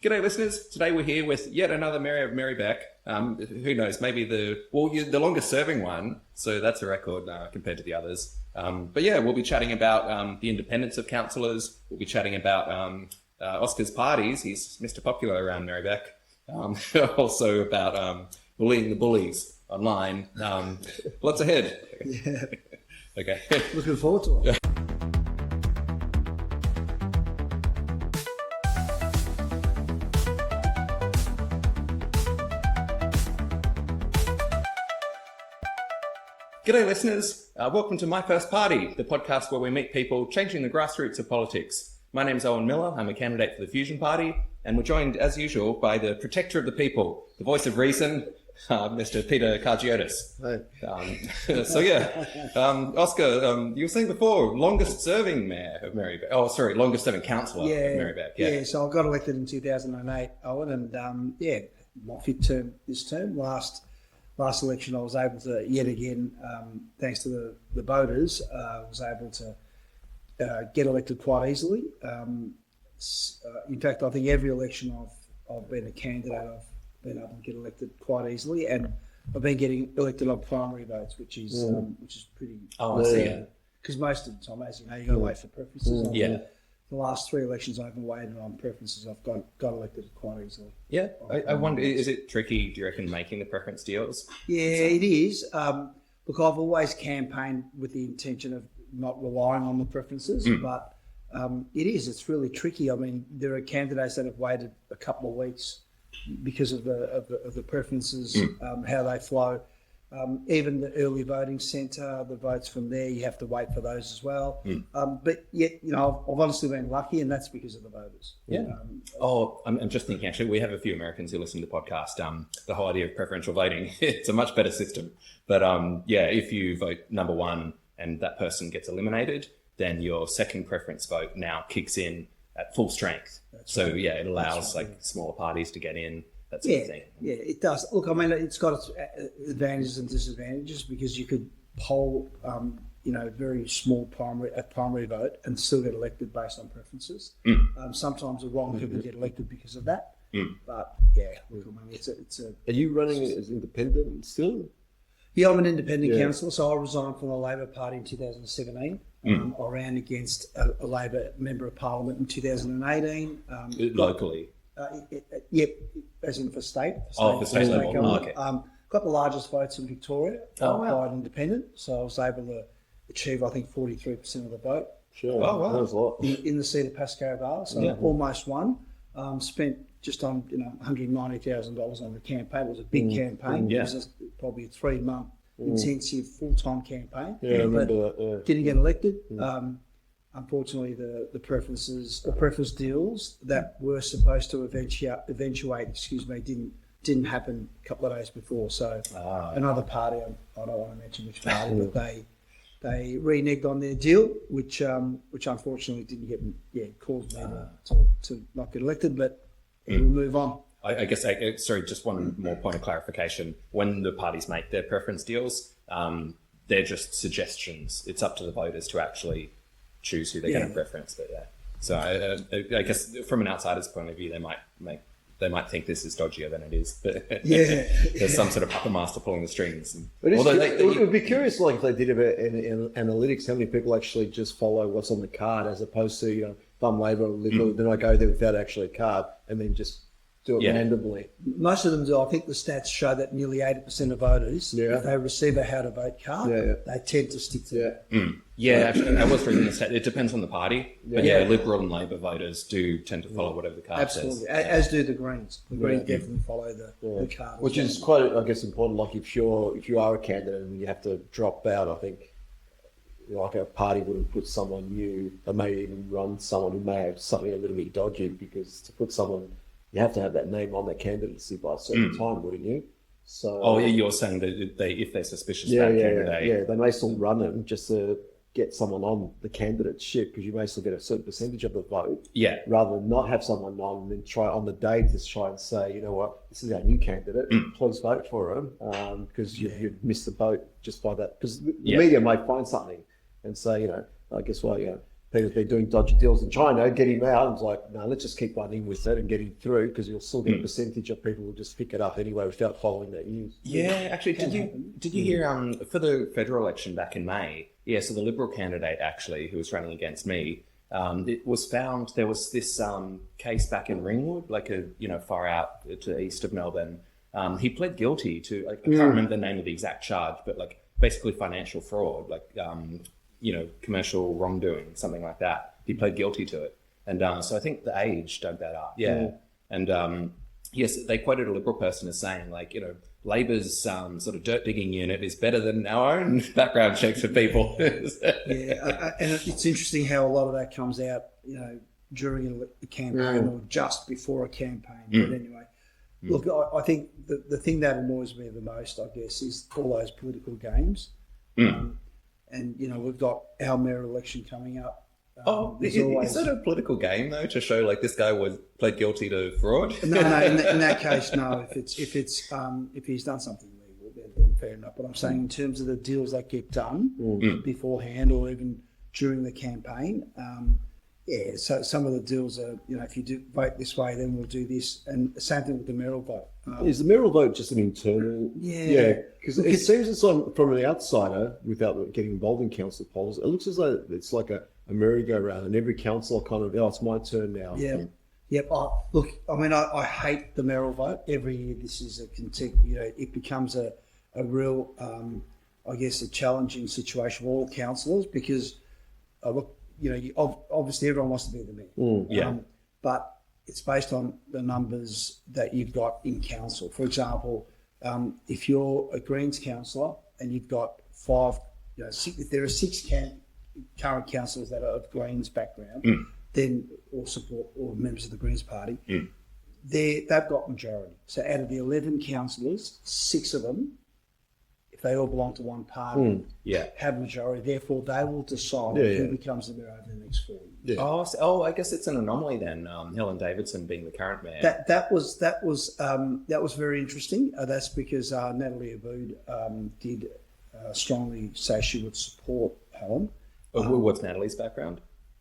G'day listeners, today we're here with yet another Mayor of Merri-bek. Who knows, maybe the longest serving one, so that's a record compared to the others. But yeah, we'll be chatting about the independence of councillors, we'll be chatting about Oscar's parties, he's Mr. Popular around Merri-bek, also about bullying the bullies online. Lots ahead. Yeah. Okay. Looking forward to it. G'day listeners, welcome to My First Party, the podcast where we meet people changing the grassroots of politics. My name's Owen Miller, I'm a candidate for the Fusion Party, and we're joined as usual by the protector of the people, the voice of reason, Mr. Peter Yildiz. Hey. Oscar, you were saying before, longest serving mayor of Merri-bek, longest serving councillor of Merri-bek. Yeah, so I got elected in 2008, Owen, and my fifth term this term. Last election I was able to, yet again, thanks to the voters, was able to get elected quite easily. In fact, I think every election I've been a candidate, I've been able to get elected quite easily, and I've been getting elected on primary votes, which is pretty. Oh, I see. Because most of the time, as you know, you got to wait for preferences. Yeah. The last three elections I haven't waited on preferences. I've got elected quite easily. Yeah, I wonder, is it tricky, do you reckon, making the preference deals? Yeah, it is. Look, I've always campaigned with the intention of not relying on the preferences, but it is. It's really tricky. I mean, there are candidates that have waited a couple of weeks because of the preferences, how they flow. Even the early voting centre, the votes from there, you have to wait for those as well. But yet, I've honestly been lucky, and that's because of the voters. Yeah. I'm just thinking, actually, we have a few Americans who listen to the podcast. The whole idea of preferential voting, it's a much better system. But if you vote number one and that person gets eliminated, then your second preference vote now kicks in at full strength. It allows smaller parties to get in. That sort of thing. Yeah, it does. Look, I mean, it's got its advantages and disadvantages because you could poll, very small primary vote and still get elected based on preferences. Sometimes the wrong people get elected because of that. But look, I mean, it's a. Are you running as independent still? Yeah, I'm an independent councillor, so I resigned from the Labor Party in 2017. I ran against a Labor Member of Parliament in 2018. Locally. Yep, as in for state. For state level. Okay. Got the largest votes in Victoria by an independent, so I was able to achieve, I think, 43% of the vote. Sure. Oh, wow. That was a lot. In the seat of Pascoe Vale, so almost won. Spent just on $190,000 on the campaign. It was a big campaign. It was probably a 3-month intensive full-time campaign. Yeah, I remember that. Yeah. Didn't get elected. Unfortunately, the preference deals that were supposed to eventuate, didn't happen a couple of days before. So another party, I don't want to mention which party, but they reneged on their deal, which unfortunately didn't caused me to not get elected. But we'll move on. I guess, just one more point of clarification. When the parties make their preference deals, they're just suggestions. It's up to the voters to actually choose who they're going to preference. But so I guess from an outsider's point of view, they might think this is dodgier than it is. But there's some sort of puppet master pulling the strings. It would be curious, if they did in analytics, how many people actually just follow what's on the card, as opposed to if I'm Labor or Liberal, then I go there without actually a card and then just do it randomly. Most of them do. I think the stats show that nearly 80% of voters, if they receive a how to vote card, they tend to stick to it. Actually, I was reading the stat. It depends on the party, but Liberal and Labor voters do tend to follow whatever the card says. Absolutely, as do the Greens. The Greens definitely follow the card, which is quite, I guess, important. Like if you are a candidate and you have to drop out, I think like a party wouldn't put someone new. They may even run someone who may have something a little bit dodgy, because to put someone, you have to have that name on their candidacy by a certain time, wouldn't you? So. You're saying that if they're suspicious about a candidate, they may still run them just to get someone on the candidate ship, because you may still get a certain percentage of the vote. Rather than not have someone on and then try on the day to try and say, you know what, this is our new candidate, please vote for him, because you've missed the boat just by that. Because the media may find something and say, guess what, Peter's been doing dodgy deals in China, get him out. I was like, no, let's just keep running with it and get him through because you'll still get a percentage of people who just pick it up anyway without following that news. Yeah, actually, did you hear for the federal election back in May? Yeah, so the Liberal candidate actually who was running against me, it was found there was this case back in Ringwood, like far out to the east of Melbourne. He pled guilty to I can't remember the name of the exact charge, but like basically financial fraud, like commercial wrongdoing, something like that. He pled guilty to it, and so I think the Age dug that up. Yeah, and yes, they quoted a Liberal person as saying like Labor's sort of dirt digging unit is better than our own background checks for people. Yeah, and it's interesting how a lot of that comes out, during a campaign or just before a campaign. But anyway, look, I think the thing that annoys me the most, I guess, is all those political games. And we've got our mayor election coming up. Is that a political game though, to show like this guy was pled guilty to fraud? No. In that case, no. If he's done something legal, then fair enough. But I'm saying in terms of the deals that get done beforehand or even during the campaign, so some of the deals are, if you do vote this way, then we'll do this, and the same thing with the mayoral vote. Is the mayoral vote just an internal? Yeah, because it seems as though from an outsider, without getting involved in council polls, it looks as though it's like a merry-go-round, and every councillor kind of, it's my turn now. Yeah. Yep. Look, I mean, I hate the mayoral vote. Every year this is it becomes a real, I guess, a challenging situation for all councillors because, obviously everyone wants to be the mayor. But it's based on the numbers that you've got in council. For example, if you're a Greens councillor and you've got if there are six current councillors that are of Greens background, then or support or members of the Greens party, they've got majority. So out of the 11 councillors, 6 of them, if they all belong to one party, have majority. Therefore, they will decide who becomes the mayor over the next 4 years. Oh, I guess it's an anomaly then. Helen Davidson being the current mayor. That was very interesting. That's because Natalie Abood did strongly say she would support Helen. What's Natalie's background?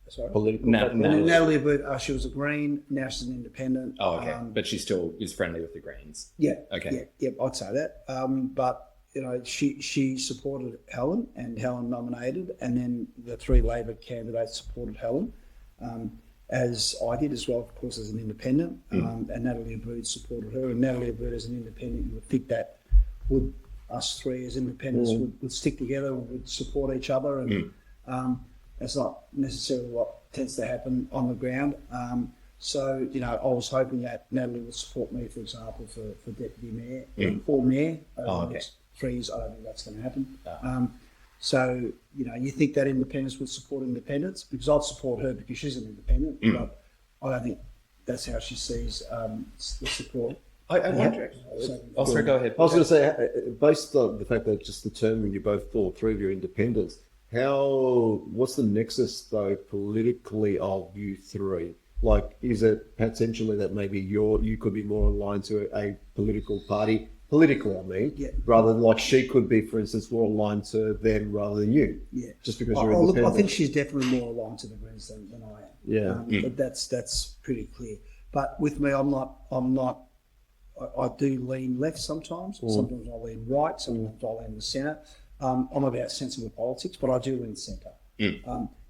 Sorry? Political. Natalie Abood, she was a Green, now she's an independent. Oh, okay. But she still is friendly with the Greens. Yeah. Okay. Yeah, I'd say that. But she supported Helen, and Helen nominated, and then the 3 Labor candidates supported Helen, as I did as well, of course, as an independent. And Natalie Abood supported her, and Natalie Abood as an independent, you would think that us 3 as independents would stick together, would support each other, and that's not necessarily what tends to happen on the ground. So, I was hoping that Natalie would support me, for example, for deputy mayor or mayor over the next 3 years. I don't think that's going to happen. So, you think that independents would support independents, because I'd support her because she's an independent, but I don't think that's how she sees the support. I wonder. Sorry, go ahead. I was going to say, based on the fact that just determined you both, all 3 of you, independents, what's the nexus though politically of you 3? Like, is it potentially that maybe you could be more aligned to a political party, politically, I mean, rather than like she could be, for instance, more aligned to them rather than you? Yeah. Just because you're independent. Look, I think she's definitely more aligned to the Greens than I am. Yeah. But that's pretty clear. But with me, I'm not. I do lean left sometimes. Sometimes I lean right. Sometimes I lean the centre. I'm about sensible politics, but I do lean centre.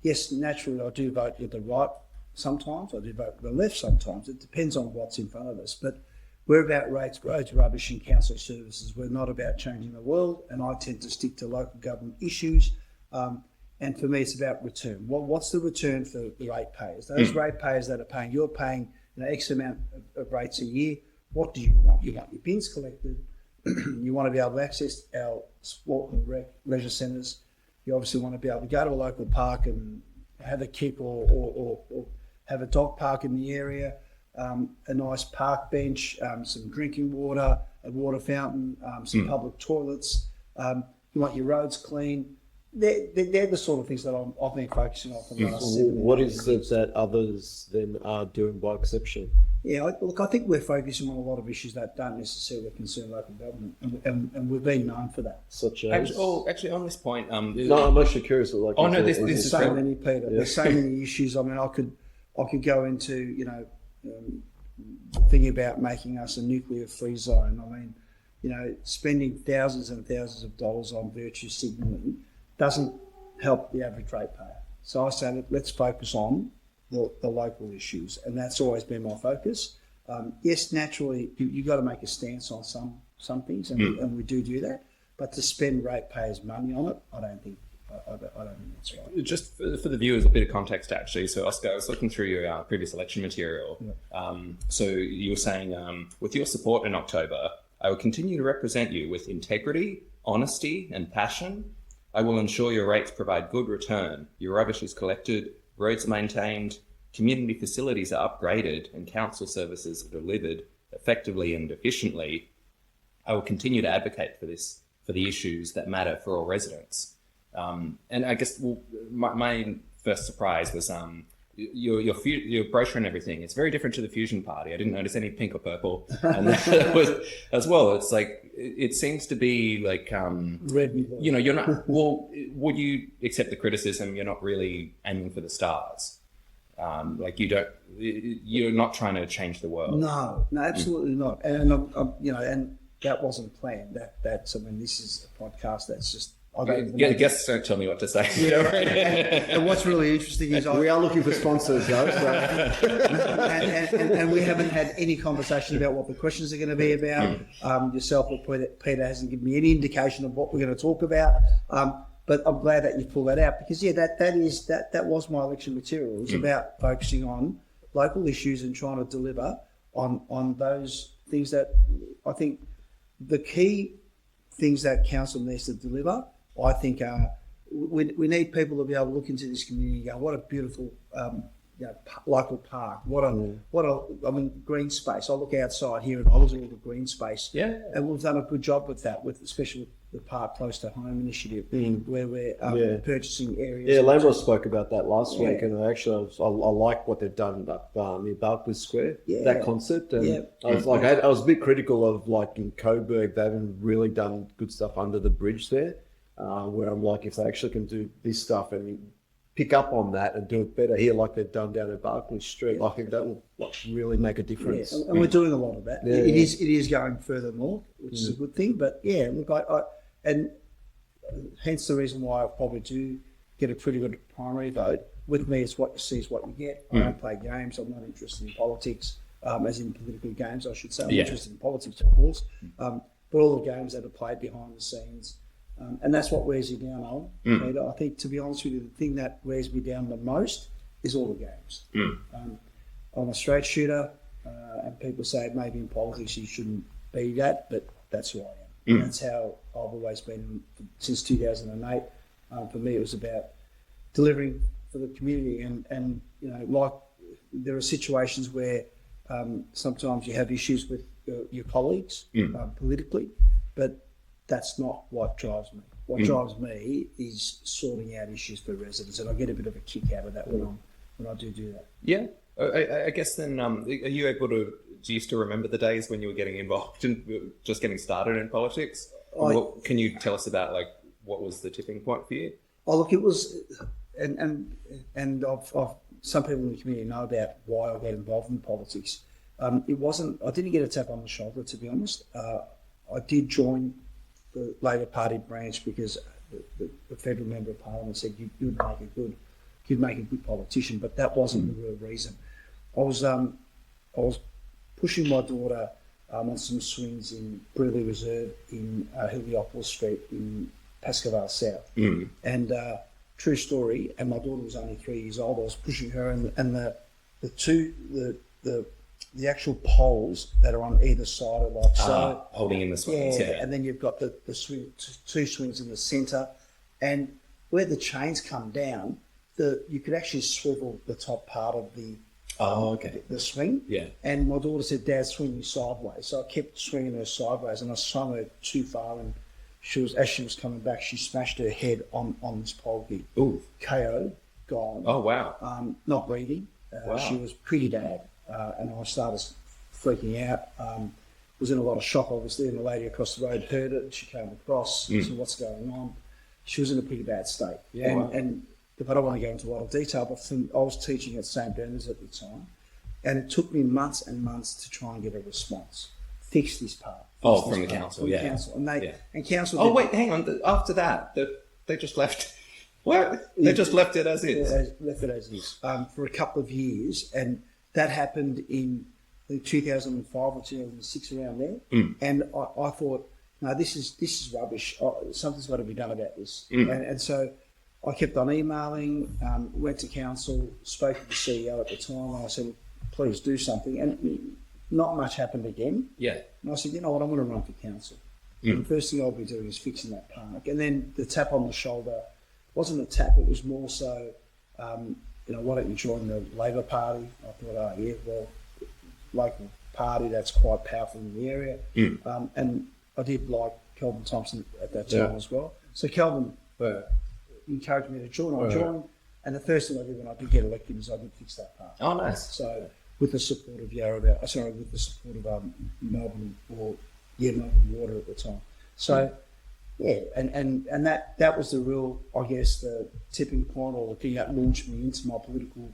Yes, naturally, I do vote with the right sometimes. I do vote with the left sometimes. It depends on what's in front of us. But we're about roads, rubbish and council services. We're not about changing the world, and I tend to stick to local government issues. And for me, it's about return. What's the return for the ratepayers? Those ratepayers that are paying, you're paying X amount of rates a year. What do you want? You want your bins collected. You want to be able to access our sport and leisure centres. You obviously want to be able to go to a local park and have a kick or have a dog park in the area, a nice park bench, some drinking water, a water fountain, some public toilets. You want your roads clean. They're the sort of things that I've been focusing on for the last 7 years. What is it that others then are doing by exception? Look, I think we're focusing on a lot of issues that don't necessarily concern local government, and we've been known for that. Such as... Actually, on this point, No, I'm actually curious. Like, Oh, no, this There's is so great. many, Peter. There's so many issues. I mean, I could go into thinking about making us a nuclear-free zone. I mean, spending thousands and thousands of dollars on virtue signalling doesn't help the average ratepayer. So I say, let's focus on the local issues, and that's always been my focus. Yes, naturally, you got to make a stance on some things, and we do that. But to spend ratepayers' money on it, I don't think that's right. Just for the viewers, a bit of context, actually. So, Oscar, I was looking through your previous election material. Yeah. So you were saying, with your support in October, I will continue to represent you with integrity, honesty, and passion. I will ensure your rates provide good return, your rubbish is collected, roads are maintained, community facilities are upgraded, and council services are delivered effectively and efficiently. I will continue to advocate for the issues that matter for all residents. And I guess my first surprise was your brochure and everything. It's very different to the Fusion Party. I didn't notice any pink or purple, and that was as well. It's like it seems to be like Red and blue. you're not. Well, would you accept the criticism? You're not really aiming for the stars. Like you're not trying to change the world. No, absolutely not. And and that wasn't planned. That's I mean, this is a podcast that's just. Guests don't tell me what to say. And what's really interesting is we are looking for sponsors, though. So. and we haven't had any conversation about what the questions are going to be about. Yourself or Peter hasn't given me any indication of what we're going to talk about. But I'm glad that you pulled that out because that was my election material. It was about focusing on local issues and trying to deliver on those things that I think the key things that council needs to deliver. I think we need people to be able to look into this community and go, what a beautiful local park. What a green space. I look outside here and I look at the green space. Yeah. And we've done a good job with that, especially with the Park Close to Home initiative, where we're purchasing areas. Yeah, Lambros spoke about that last week, and I like what they've done up near Barclay Square. Yeah. That concept, and I was like, I was a bit critical of like in Coburg, they haven't really done good stuff under the bridge there. Where I'm like, if they actually can do this stuff and pick up on that and do it better here, like they've done down at Barclay Street, I think that will really make a difference. Yeah, and we're doing a lot of that. It is going further north, which is a good thing. But yeah, look, and hence the reason why I probably do get a pretty good primary vote. With me, it's what you see is what you get. I don't play games. I'm not interested in politics, as in political games, I should say. I'm interested in politics, of course. But all the games that are played behind the scenes. And that's what wears you down, Owen. Peter. I think, to be honest with you, the thing that wears me down the most is all the games. I'm a straight shooter, and people say maybe in politics you shouldn't be that, but that's who I am. That's how I've always been since 2008. For me, it was about delivering for the community, and like there are situations where sometimes you have issues with your colleagues politically, but that's not what drives me. What drives me is sorting out issues for residents, and I get a bit of a kick out of that when I do that. Yeah, I guess then, are you able to? Do you still remember the days when you were getting involved and just getting started in politics? Can you tell us about like what was the tipping point for you? Oh, look, it was, and I've some people in the community know about why I got involved in politics. It wasn't. I didn't get a tap on the shoulder, to be honest. I did join the Labor Party branch because the federal member of Parliament said you'd make a good politician, but that wasn't the real reason. I was pushing my daughter on some swings in Brearley Reserve in Heliopolis Street in Pascoe South, and true story. And my daughter was only 3 years old. I was pushing her, and the actual poles that are on either side are like so holding in the swings, and then you've got the swing, two swings in the centre, and where the chains come down, you could actually swivel the top part of the swing. Yeah. And my daughter said, "Dad, swing me sideways." So I kept swinging her sideways, and I swung her too far, and as she was coming back, she smashed her head on this pole here. Ooh. KO, gone. Oh wow. Not breathing. Wow. She was pretty bad. and I started freaking out. Was in a lot of shock, obviously, and the lady across the road heard it. She came across, said, "What's going on?" She was in a pretty bad state. Yeah, and if I don't want to go into a lot of detail, but I was teaching at St. Bernard's at the time, and it took me months and months to try and get a response. Fix this part. From the council, From yeah. the council. And and council. Oh, wait, hang on. After that, they just left. What? They just left it as is. Left it as is for a couple of years, and that happened in 2005 or 2006, around there. And I thought, no, this is rubbish. Something's got to be done about this. And so I kept on emailing, went to council, spoke to the CEO at the time, and I said, please do something. And not much happened again. Yeah. And I said, you know what, I'm going to run for council. And the first thing I'll be doing is fixing that park. And then the tap on the shoulder wasn't a tap, it was more so, why don't you join the Labor Party? I thought, local party that's quite powerful in the area. And I did like Kelvin Thompson at that time as well. So Kelvin encouraged me to join. I joined, and the first thing I did when I did get elected is I did fix that park. Oh, nice. So with the support of with the support of Melbourne Water at the time. So and that was the real, I guess, the tipping point, or the thing that launched me into my political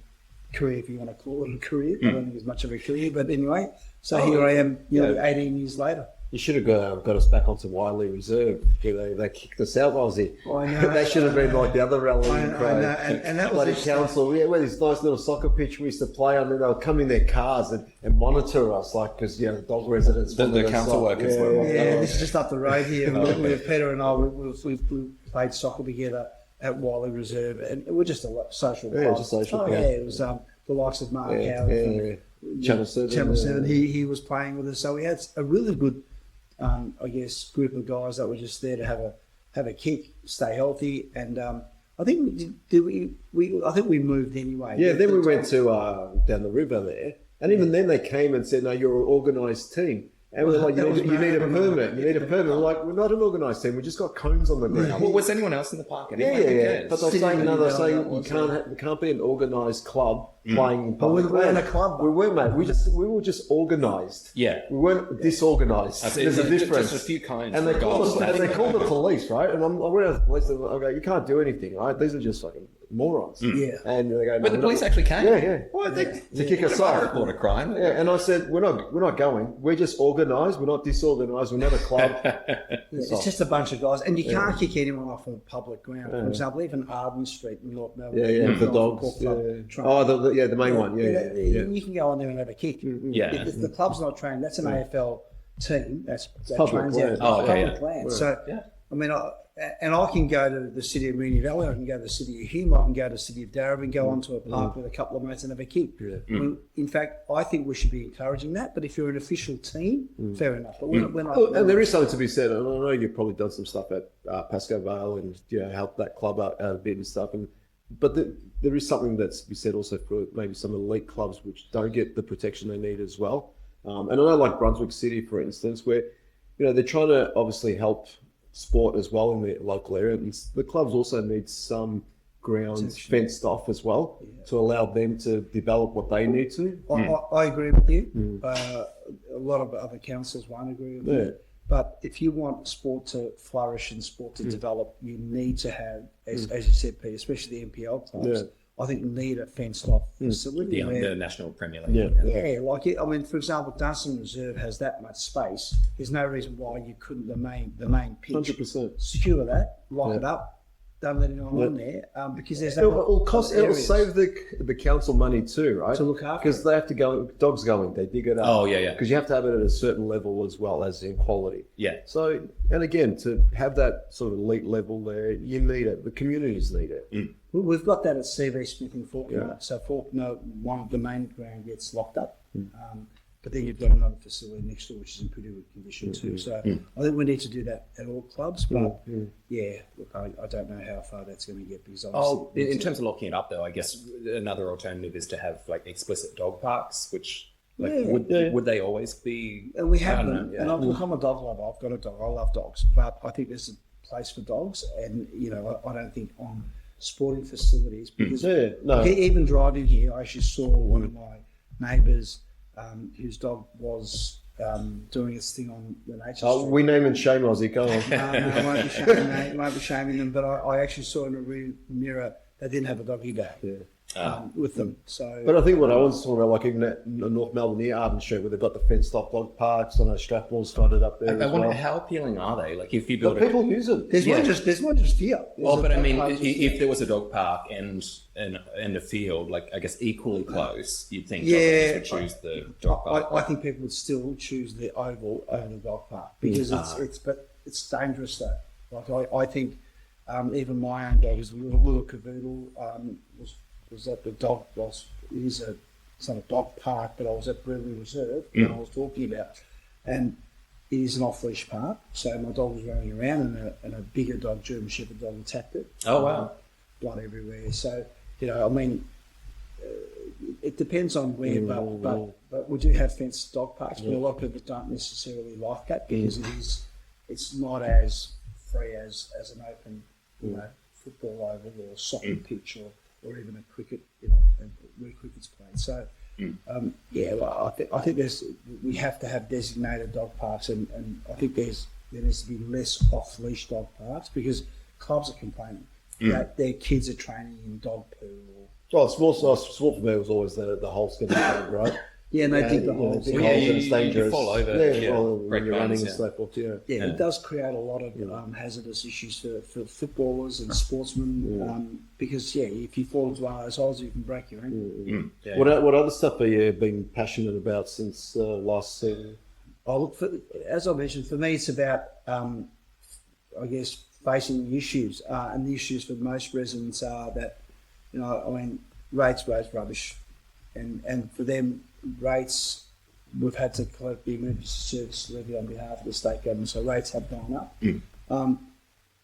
career, if you want to call it a career. I don't think it's much of a career, but anyway. So here I am, 18 years later. You should have got us back onto Wiley Reserve. They kicked us out. I was there. I know. They should have been like the other rally. I know. And that was bloody council. We had this nice little soccer pitch we used to play on, and they would come in their cars and monitor us, like, because the dog residents. The council workers were. Yeah, this is just up the road here. With Peter and I, we played soccer together at Wiley Reserve, and we're just a social club. Yeah, just a social club. Yeah, it was the likes of Mark Howard from Channel 7. Channel 7. He was playing with us, so we had a really good, I guess, group of guys that were just there to have a kick, stay healthy, and I think I think we moved anyway. Yeah, then we went to down the river there, and even then they came and said, "No, you're an organised team." And we're like, you need a permit. You need a permit. We're like, we're not an organised team. We just got cones on the ground. Well, was anyone else in the park? Yeah. But they're saying, you can't be an organised club playing in public. We weren't a club. We were, mate. We were just organised. Yeah. We weren't disorganised. There's a difference. Just a few kinds. And they called the police, right? And I went out to the police and I go, you can't do anything, right? These are just fucking morons. Yeah. And they go, no, but the police actually came. Yeah. What? To kick us off. Report a crime. Yeah. And I said, we're not going. We're just organised. We're not disorganised. We're not a club. It's just a bunch of guys, and you can't kick anyone off of public ground. For example, even Arden Street in North Melbourne. The dogs. The main one. You can go on there and have a kick. If the club's not trained, that's an AFL team. That public trains land. out public land. So, I mean, I can go to the city of Moonee Valley, I can go to the city of Hume, I can go to the city of Darabin, go onto a park with a couple of mates and have a kick. In fact, I think we should be encouraging that, but if you're an official team, fair enough. But we're not, and there is something to be said, and I know you've probably done some stuff at Pascoe Vale and helped that club out a bit and stuff, but there is something that's to be said also for maybe some elite clubs which don't get the protection they need as well. And I know, like Brunswick City, for instance, where they're trying to obviously help sport as well in the local area, and the clubs also need some grounds fenced off as well to allow them to develop what they need to. I agree with you. A lot of other councils won't agree with you. But if you want sport to flourish and sport to develop, you need to have, as you said, Pete, especially the NPL clubs, I think need a fenced off facility. The National Premier League. For example, Dunstan Reserve has that much space. There's no reason why you couldn't the main pitch 100%. secure that, lock it up, don't let anyone on there, because there's it'll save the council money too, right? To look after, because they have to go. Dogs go in, they dig it up. Oh yeah. Because you have to have it at a certain level as well as in quality. Yeah. So, and again, to have that sort of elite level there, you need it. The communities need it. We've got that at CV Smith in Faulkner. So Faulkner, one of the main ground gets locked up. But then you've got another facility next door which is in pretty good condition too. So I think we need to do that at all clubs. But look, I don't know how far that's going to get because in terms of locking it up though, I guess another alternative is to have like explicit dog parks, which would they always be? And we have them. And I'm a dog lover. I've got a dog. I love dogs, but I think there's a place for dogs, and I don't think on sporting facilities because even driving here, I actually saw one of my neighbours whose dog was doing its thing on the nature Oh, street. we name and shame Aussie. Go on. No, won't be shaming them, but I actually saw in a rear mirror they didn't have a doggy bag with them. So, But I think what I was talking about, like even at North Melbourne near Arden Street, where they've got the fenced-off dog parks. I know Strathmore's got it up there I as wonder well. how appealing are they? Like if you build But people use it. there's one just here. Well, but I mean, There's a- if there was a dog park and a field, like I guess equally close, you'd think Yeah, dog owners would choose the dog park. I think people would still choose the oval over the dog park because it's dangerous though. Like I think even my own dog is a little cavoodle. Was at the dog it's not a dog park, but I was at Brewery Reserve and I was talking about, and it is an off-leash park. So my dog was running around and a bigger dog, German Shepherd dog, attacked it. Oh wow! Blood everywhere. So I mean. It depends on where, but we do have fenced dog parks, but a lot of people don't necessarily like that because it's not as free as an open, football oval or soccer pitch or even a cricket, where cricket's played. So, I think we have to have designated dog parks, and I think there needs to be less off-leash dog parks because clubs are complaining that their kids are training in dog poo. Well, sport for me was always the whole skin of the right? Yeah, and they dig the hole. Dig Yeah, holes and it's you dangerous. fall over, when break you're bones, running and yeah. so forth, Yeah, it does create a lot of hazardous issues for footballers and sportsmen because, if you fall into one of those holes, you can break your ankle. Yeah. What other stuff have you been passionate about since last season? Oh, look, as I mentioned, for me, it's about, I guess, facing the issues. And the issues for most residents are that, rates raise rubbish. And for them, rates, we've had to collect the emergency service levy on behalf of the state government, so rates have gone up.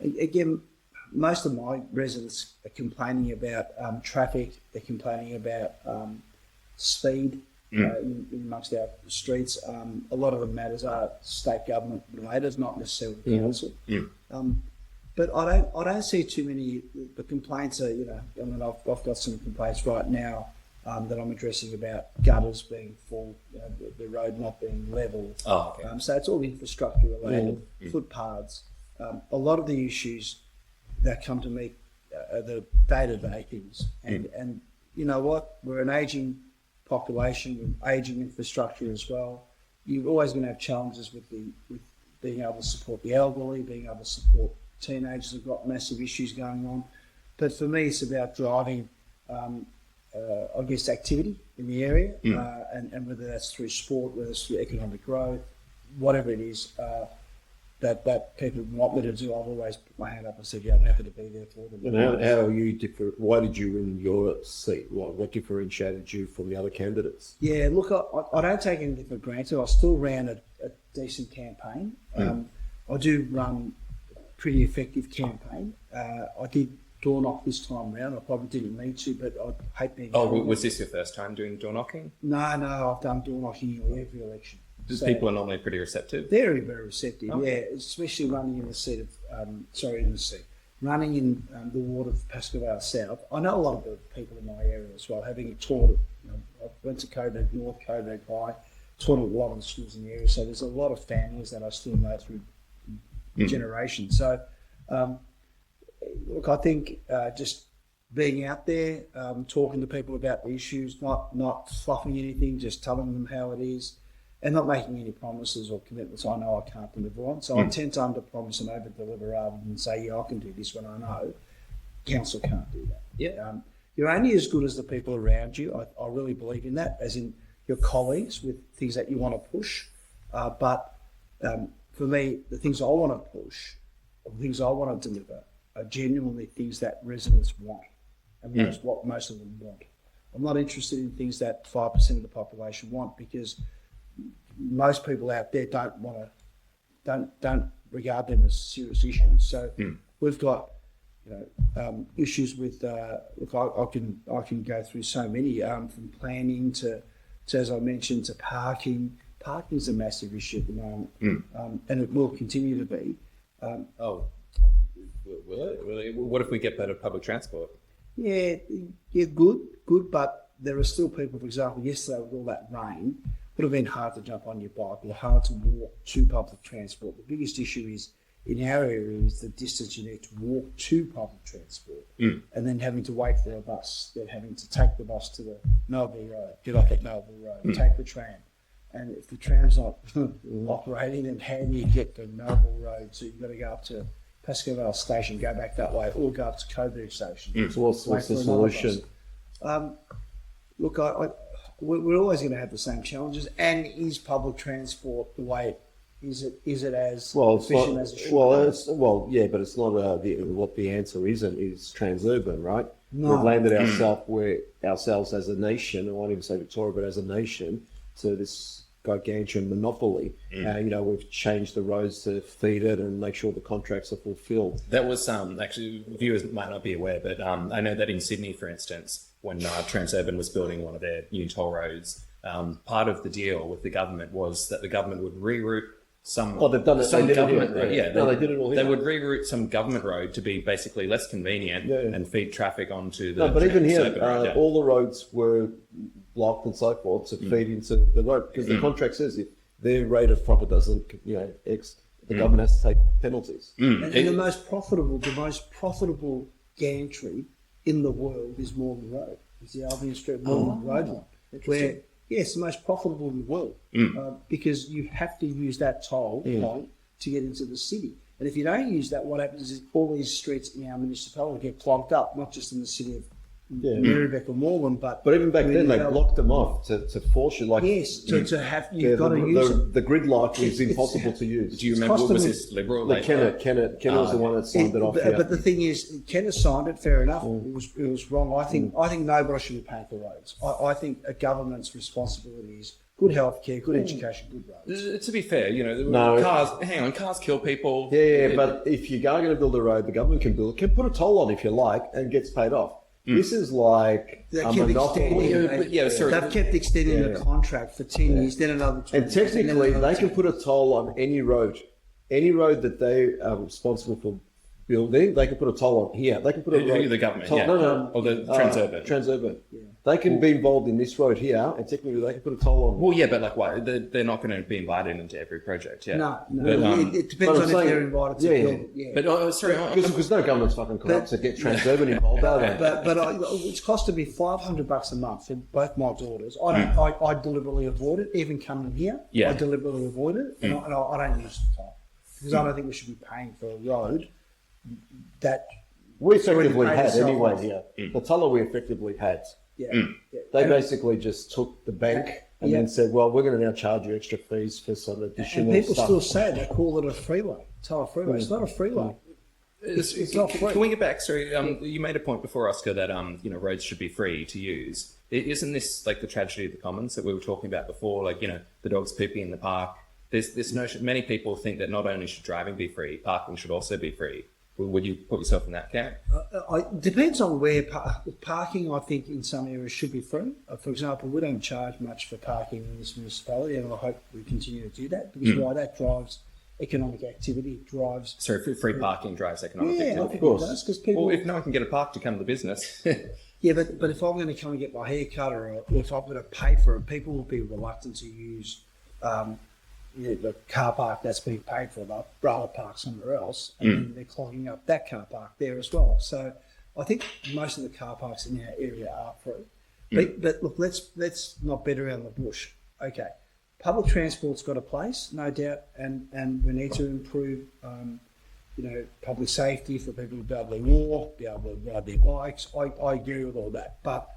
Again, most of my residents are complaining about traffic, they're complaining about speed amongst our streets. A lot of the matters are state government related, not necessarily council. But I don't see too many. The complaints are, I've got some complaints right now that I'm addressing about gutters being full, the road not being level. Oh, okay. So it's all infrastructure related, footpaths. A lot of the issues that come to me are the day-to-day things. And you know what? We're an ageing population, with ageing infrastructure as well. You're always going to have challenges with being able to support the elderly, being able to support teenagers who've got massive issues going on. But for me, it's about driving, I guess, activity in the area, and whether that's through sport, whether it's through economic growth, whatever it is that people want me to do, I've always put my hand up and said, I'm happy to be there for them. And how are you different? Why did you win your seat? What differentiated you from the other candidates? Yeah, look, I don't take anything for granted. I still ran a decent campaign. I do run a pretty effective campaign. I did door knock this time round. I probably didn't need to, but I hate being... Oh, was this your first time doing door knocking? No, I've done door knocking nearly every election. So People are normally pretty receptive. very, very receptive, Okay. yeah, especially running in the seat of... running in the ward of Pascoe South. I know a lot of the people in my area as well, having taught... I went to Coburg North, Coburg High, taught a lot of the schools in the area, so there's a lot of families that I still know through generations. So, look, I think just being out there, talking to people about the issues, not fluffing anything, just telling them how it is, and not making any promises or commitments I know I can't deliver on. So I tend to under-promise and over-deliver rather than say, I can do this when I know council can't do that. Yeah. You're only as good as the people around you. I really believe in that, as in your colleagues with things that you want to push. But for me, the things I want to push, or the things I want to deliver, are genuinely things that residents want, and that's what most of them want. I'm not interested in things that 5% of the population want, because most people out there don't regard them as serious issues. So we've got issues with look, I can go through so many, from planning to as I mentioned, to parking. Parking is a massive issue at the moment, and it will continue to be. Will it? What if we get better public transport? Yeah, good, but there are still people, for example, yesterday with all that rain, would have been hard to jump on your bike or hard to walk to public transport. The biggest issue is in our area is the distance you need to walk to public transport and then having to wait for a bus, then having to take the bus to the Melville Road, get off at Melville Road, take the tram. And if the tram's not operating, then how do you get to Melville Road? So you've got to go up to Pascoe Vale Station, go back that way, or go up to Coburg Station. So what's the solution? Look, we're always going to have the same challenges. And is public transport the way? Is it as efficient as it should be? Yeah, but it's not. What the answer isn't is transurban, right? No. We've landed ourselves as a nation. I won't even say Victoria, but as a nation, to this gargantuan monopoly. We've changed the roads to feed it and make sure the contracts are fulfilled. That was actually, viewers might not be aware, but I know that in Sydney, for instance, when Transurban was building one of their new toll roads, part of the deal with the government was that the government would reroute some. Oh, they've done it. Some they did government it here. road. Yeah, they did it all here. They would reroute some government road to be basically less convenient and feed traffic onto the. No, but even here, road, all the roads were blocked and so forth to feed into the road because the contract says if their rate of profit doesn't, X, the government has to take penalties. And the most profitable gantry in the world is Moreland Road. It's the Albion Street Moreland Road line. Where, it's the most profitable in the world because you have to use that toll point to get into the city. And if you don't use that, what happens is all these streets in our municipality get clogged up, not just in the city of Merri-bek or Moreland, but even back then they blocked them off to force you to have you've got to use it. The grid light was impossible to use. Do you remember was this Liberal? Kennett was the one that signed it off. But the thing is, Kennett signed it. Fair enough. It was wrong. I think nobody should be paying for roads. I think a government's responsibility is good healthcare, good education, good roads. To be fair, cars kill people. Yeah, but if you are going to build a road, the government can put a toll on if you like, and gets paid off. This is like a monopoly. They've kept extending the contract for 10 years, then another 20 And technically, they can put a toll on any road that they are responsible for building. They can put a toll on here. They can put the government, or the Transurban. Transurban. Yeah. They can be involved in this road here, and technically they can put a toll on. Well, yeah, but like, why? They're not going to be invited into every project. Yeah. No. But, it depends on if they're invited to build it. Yeah. But because no government's fucking corrupt to get Transurban involved, are they? But it's costed me $500 a month for both my daughters. I deliberately avoid it, even coming here. I deliberately avoid it, and I don't use the toll because I don't think we should be paying for a road that we effectively had anyway here. The toll we effectively had. They basically just took the bank and then said, well, we're going to now charge you extra fees for some additional and people stuff. still say they call it a freeway. Toll freeway. It's not a freeway. It's not free. Can we get back? Sorry, you made a point before, Oscar, that roads should be free to use. Isn't this like the tragedy of the commons that we were talking about before? Like, the dogs pooping in the park. There's this notion. Many people think that not only should driving be free, parking should also be free. Would you put yourself in that camp? Depends on where parking. I think in some areas should be free. For example, we don't charge much for parking in this municipality, and I hope we continue to do that because why that drives economic activity. It drives. So free parking drives economic activity. Yeah, I think it does because people. Well, if no one can get a park to come to the business. Yeah, but if I'm going to come and get my hair cut or if I'm going to pay for it, people will be reluctant to use. The car park that's being paid for, they'll rather park somewhere else, and then they're clogging up that car park there as well. So I think most of the car parks in our area are free. But look, let's not beat around the bush. Okay, public transport's got a place, no doubt, and we need to improve, public safety for people to be able to walk, be able to ride their bikes. I agree with all that, but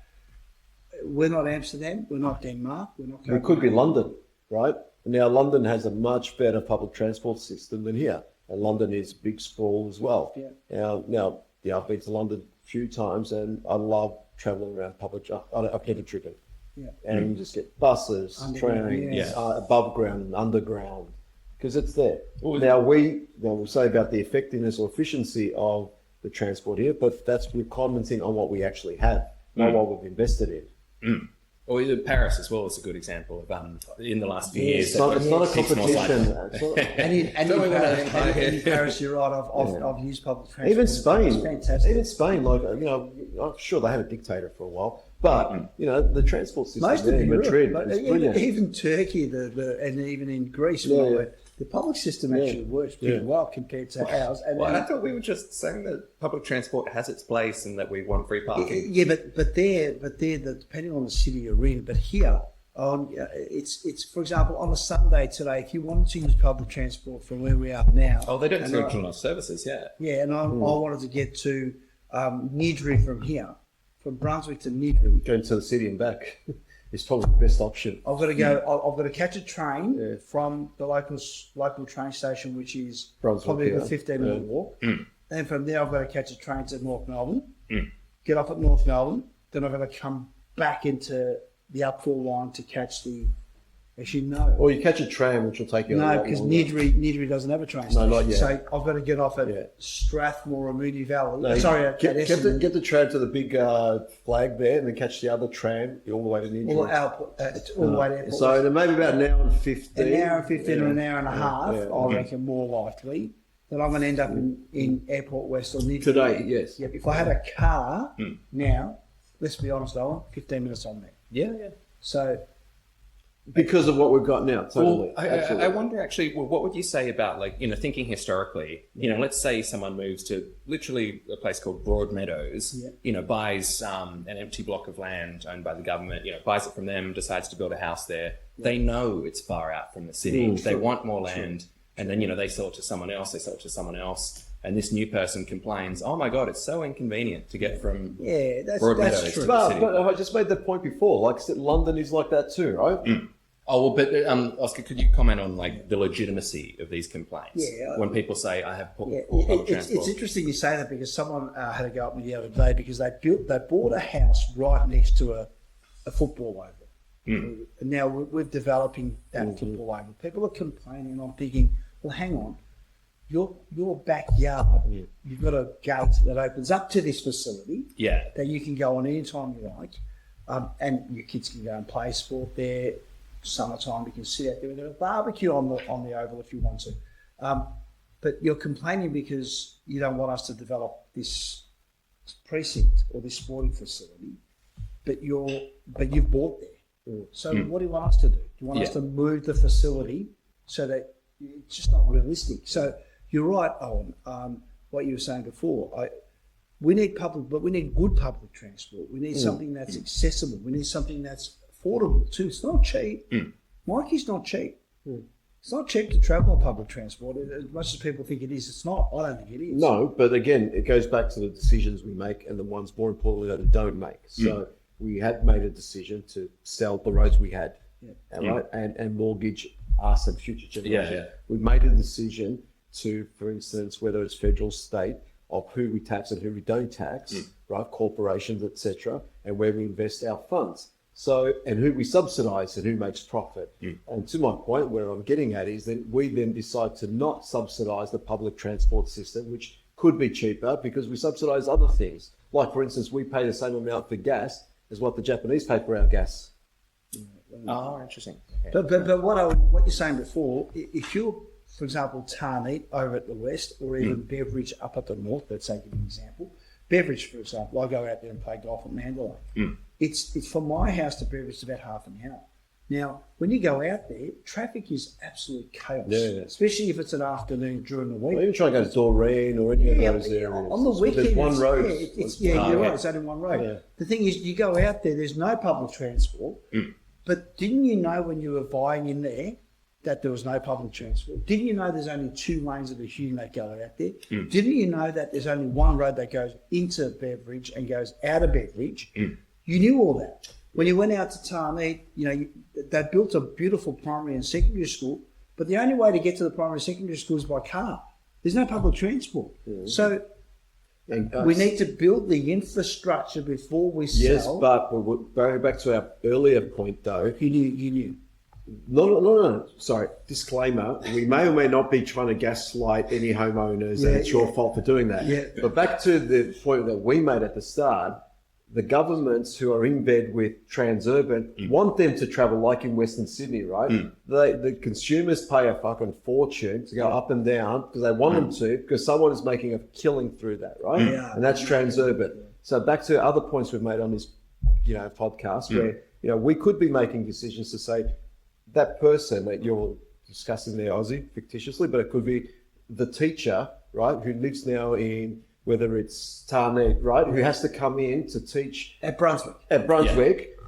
we're not Amsterdam, we're not Denmark, we're not. We could be London, right? Now, London has a much better public transport system than here. And London is big sprawl as well. Yeah. Now, I've been to London a few times and I love travelling around public transport. I've never driven. Yeah. And you just get buses, trains, above ground and underground, because it's there. Now, we'll say about the effectiveness or efficiency of the transport here, but we're commenting on what we actually have, not what we've invested in. Or Paris as well is a good example of in the last few years. It's not a competition. In Paris, you're right. I've used public transport. Even Spain, it's fantastic. I'm sure they had a dictator for a while, But you know, the transport system Most there of in Europe, Madrid but is brilliant. even Turkey, and even in Greece, Yeah. the public system actually works pretty well compared to ours. And Well, I thought we were just saying that public transport has its place and that we want free parking. yeah, but depending on the city you're in, but here. It's for example on a Sunday today. If you wanted to use public transport from where we are now, Oh, they don't and do regional services, yeah. Yeah, and I wanted to get to Nidri from here, from Brunswick to Nidri. Going to the city and back is probably the best option. I've got to go. I've got to catch a train from the local train station, which is Brunswick, probably a yeah. 15-minute walk. Then from there, I've got to catch a train to North Melbourne. Get off at North Melbourne. Then I've got to come back into the upfill line to catch the. Actually, no. Or you catch a tram, which will take you. a No, lot because longer. Nidri doesn't have a train station. not yet. So I've got to get off at Strathmore or Moonee Valley. No, Sorry, at Essendon. get the tram to the big flag there, and then catch the other tram all the way to the All entrance. the way to airport. So then maybe about an hour and 15. An hour and 15 or an hour and a half, Yeah. I reckon more likely that I'm going to end up in Airport West or Nidri. Today, yes. Yep. If I had a car now, let's be honest, Owen, 15 minutes on there. Yeah. So Because of what we've got now, totally. Well, I wonder actually, well, what would you say about, like, you know, thinking historically, you know, let's say someone moves to literally a place called Broadmeadows, you know, buys an empty block of land owned by the government, you know, buys it from them, decides to build a house there. They know it's far out from the city. They want more land. And then, you know, they sell it to someone else, and this new person complains, oh my God, it's so inconvenient to get from that's Broadmeadows true. to the But city. I just made the point before. Like I said, London is like that too, right? Oh, well, but Oscar, could you comment on, like, the legitimacy of these complaints? Yeah. When people say, I have poor public It's transport. interesting you say that because someone had to go up with me the other day because they bought a house right next to a football oval. And now we're developing that football oval. People are complaining, and I'm thinking, well, hang on, your backyard, you've got a gate that opens up to this facility Yeah. that you can go on anytime you like, and your kids can go and play sport there. Summertime, you can sit out there and have a barbecue on the oval if you want to. But you're complaining because you don't want us to develop this precinct or this sporting facility, but you've bought there. So what do you want us to do? Do you want us to move the facility so that it's just not realistic? So you're right, Owen. What you were saying before, we need good public transport. We need something that's accessible. We need something that's affordable too. It's not cheap. Mikey's not cheap. It's not cheap to travel on public transport. As much as people think it is, it's not. I don't think it is. No, but again, it goes back to the decisions we make and the ones more importantly that we don't make. So we had made a decision to sell the roads we had, right, and mortgage us and future generations. Yeah. We've made a decision to, for instance, whether it's federal, state, of who we tax and who we don't tax, right, corporations, etc., and where we invest our funds. So, and who we subsidise and who makes profit. And to my point, where I'm getting at is that we then decide to not subsidise the public transport system, which could be cheaper because we subsidise other things. Like, for instance, we pay the same amount for gas as what the Japanese pay for our gas. Oh, interesting. Okay. But what you're saying before, if you're, for example, Tarneit over at the west, or even Beveridge up at the north, let's say, give an example. Beveridge, for example, I go out there and play golf at Mandalay. It's from my house to Beveridge, it's about half an hour. Now, when you go out there, traffic is absolute chaos, especially if it's an afternoon during the week. Or even try to go to Doreen or any of those areas. On the weekend, there's one road. You're right. It's only one road. Yeah. The thing is, you go out there. There's no public transport. But didn't you know when you were buying in there that there was no public transport? Didn't you know there's only 2 lanes of a Hume that go out there? Didn't you know that there's only one road that goes into Beveridge and goes out of Beveridge? You knew all that. When you went out to Tarneit, they built a beautiful primary and secondary school, but the only way to get to the primary and secondary school is by car. There's no public transport. So we need to build the infrastructure before we sell. Yes, but going back to our earlier point, though. You knew. No. Sorry. Disclaimer. We may or may not be trying to gaslight any homeowners, and it's your fault for doing that. Yeah. But back to the point that we made at the start, the governments who are in bed with Transurban want them to travel like in Western Sydney, right? The consumers pay a fucking fortune to go up and down because they want them to, because someone is making a killing through that, right? Yeah. And that's Transurban. So back to other points we've made on this podcast where, we could be making decisions to say that person that you're discussing there, Aussie, fictitiously, but it could be the teacher, right, who lives now in, whether it's Tarneit, right, who has to come in to teach At Brunswick.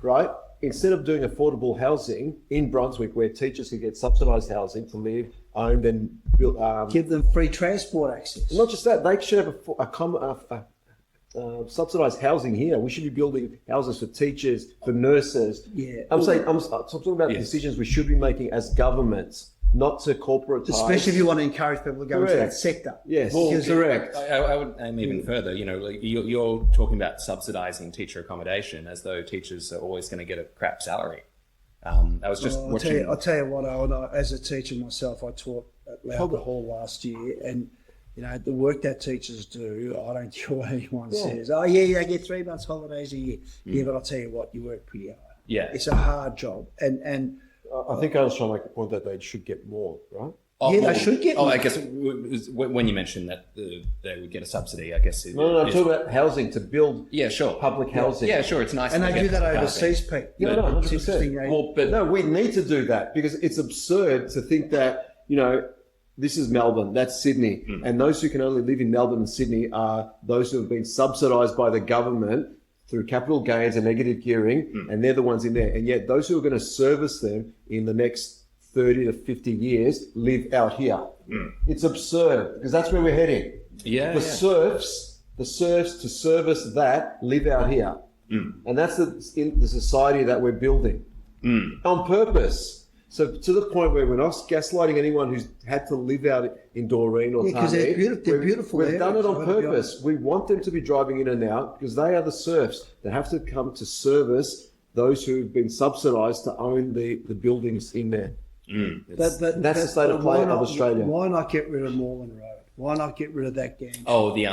Right? Instead of doing affordable housing in Brunswick, where teachers can get subsidised housing to live, owned and built, Give them free transport access. not just that, they should have subsidised housing here. We should be building houses for teachers, for nurses. Yeah. I'm talking about decisions we should be making as governments, not to corporate. Especially if you want to encourage people to go into that sector. Yes, Because- correct. I would aim even further. Like you're talking about subsidising teacher accommodation as though teachers are always going to get a crap salary. I was just watching. I'll tell you what, Owen, as a teacher myself, I taught at Lauderdale Hall last year, and the work that teachers do, I don't care what anyone says. Oh yeah, they get 3 months holidays a year. Yeah, but I'll tell you what, you work pretty hard. Yeah, it's a hard job, and I think I was trying to make the point that they should get more, right? they should get. I guess when you mentioned that they would get a subsidy, I guess. No, I'm talking about housing to build. Yeah, sure. Public housing. Yeah, sure. It's nice. And to they get do that housing. overseas, Pete. Yeah, no, It's 100%. interesting, Well, but no, we need to do that because it's absurd to think that, this is Melbourne, that's Sydney. And those who can only live in Melbourne and Sydney are those who have been subsidised by the government through capital gains and negative gearing, and they're the ones in there. And yet those who are going to service them in the next 30 to 50 years live out here. It's absurd because that's where we're heading. The serfs to service that live out here. And that's the society that we're building on purpose. So to the point where we're not gaslighting anyone who's had to live out in Doreen or because they're beautiful. We've done it on purpose. We want them to be driving in and out because they are the serfs that have to come to service those who've been subsidised to own the buildings in there. That's the state of play of Australia. Why not get rid of Moreland Road? Why not get rid of that gang? Oh, the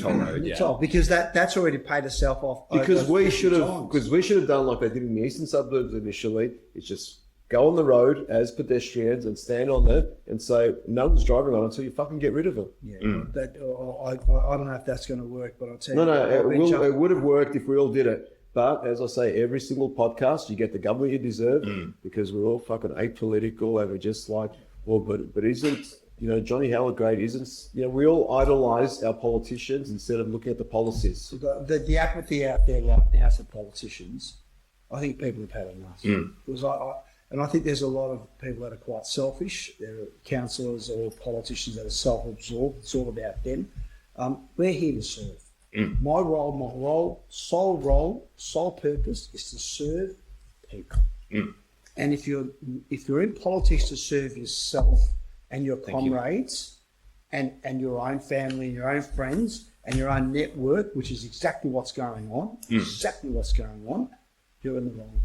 toll road, yeah. Toll, because that's already paid itself off. Because we should have done like they did in the eastern suburbs initially. It's just go on the road as pedestrians and stand on it and say no one's driving on it until you fucking get rid of them. Yeah, I don't know if that's going to work, but I'll tell you. No, it would have worked if we all did it. But as I say, every single podcast, you get the government you deserve because we're all fucking apolitical and we're just like, well, but isn't, Johnny Howard great? Isn't, we all idolise our politicians instead of looking at the policies. The apathy out there right now to politicians, I think people have had enough. Because I think there's a lot of people that are quite selfish. There are councillors or politicians that are self-absorbed. It's all about them. We're here to serve. My sole purpose is to serve people. And if you're in politics to serve yourself and your comrades and your own family and your own friends and your own network, which is exactly what's going on, you're in the wrong.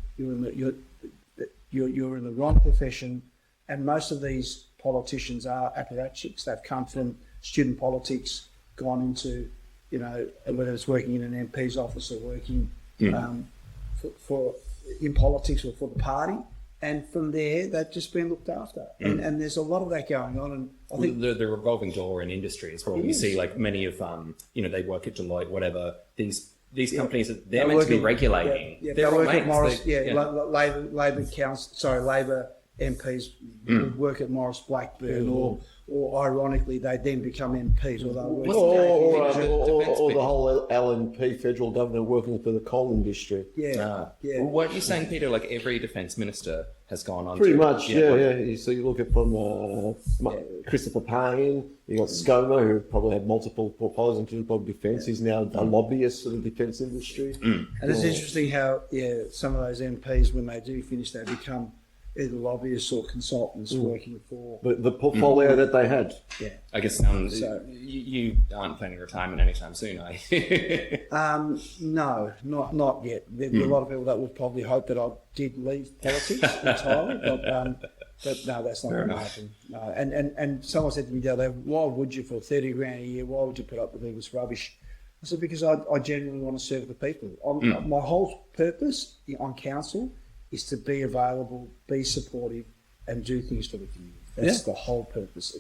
You're in the wrong profession, and most of these politicians are apparatchiks. They've come from student politics, gone into, whether it's working in an MP's office or working for in politics or for the party, and from there they've just been looked after. And there's a lot of that going on. And I think the revolving door in industry as well. You see, like many of they work at Deloitte, whatever. These companies, they're meant to be regulating. They work at Morris. Labor MPs work at Morris Blackburn, or ironically, they then become MPs, or they'll work. Or the whole LNP, federal government working for the coal industry. Yeah. Well, what are you saying, Peter? Like every defence minister has gone on. Pretty much, yeah. So you look at from Christopher Payne, you got ScoMo, who probably had multiple portfolios into probably defence. He's now a lobbyist for the defence industry. And it's interesting how, some of those MPs, when they do finish, they become either lobbyists or consultants working for the portfolio that they had. Yeah, I guess you aren't planning retirement anytime soon, are you? No, not yet. There's a lot of people that would probably hope that I did leave politics entirely, but no, that's not going to happen. No. And someone said to me the other day, why would you, for 30 grand a year, why would you put up with all this rubbish? I said, because I genuinely want to serve the people. My whole purpose on council is to be available, be supportive, and do things for the community. That's the whole purpose.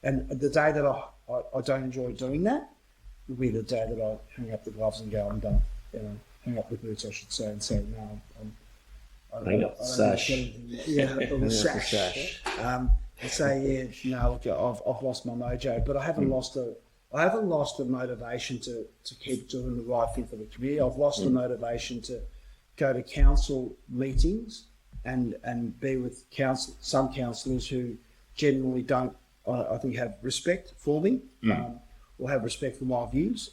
And the day that I don't enjoy doing that will be the day that I hang up the gloves and go, I'm done. hang up the boots, I should say, and say, no, Hang up the sash. Yeah, or the sash. And say, yeah, no, look, I've lost my mojo, but I haven't lost the motivation to keep doing the right thing for the community. I've lost the motivation to go to council meetings and be with some councillors who generally don't, I think, have respect for me, or have respect for my views.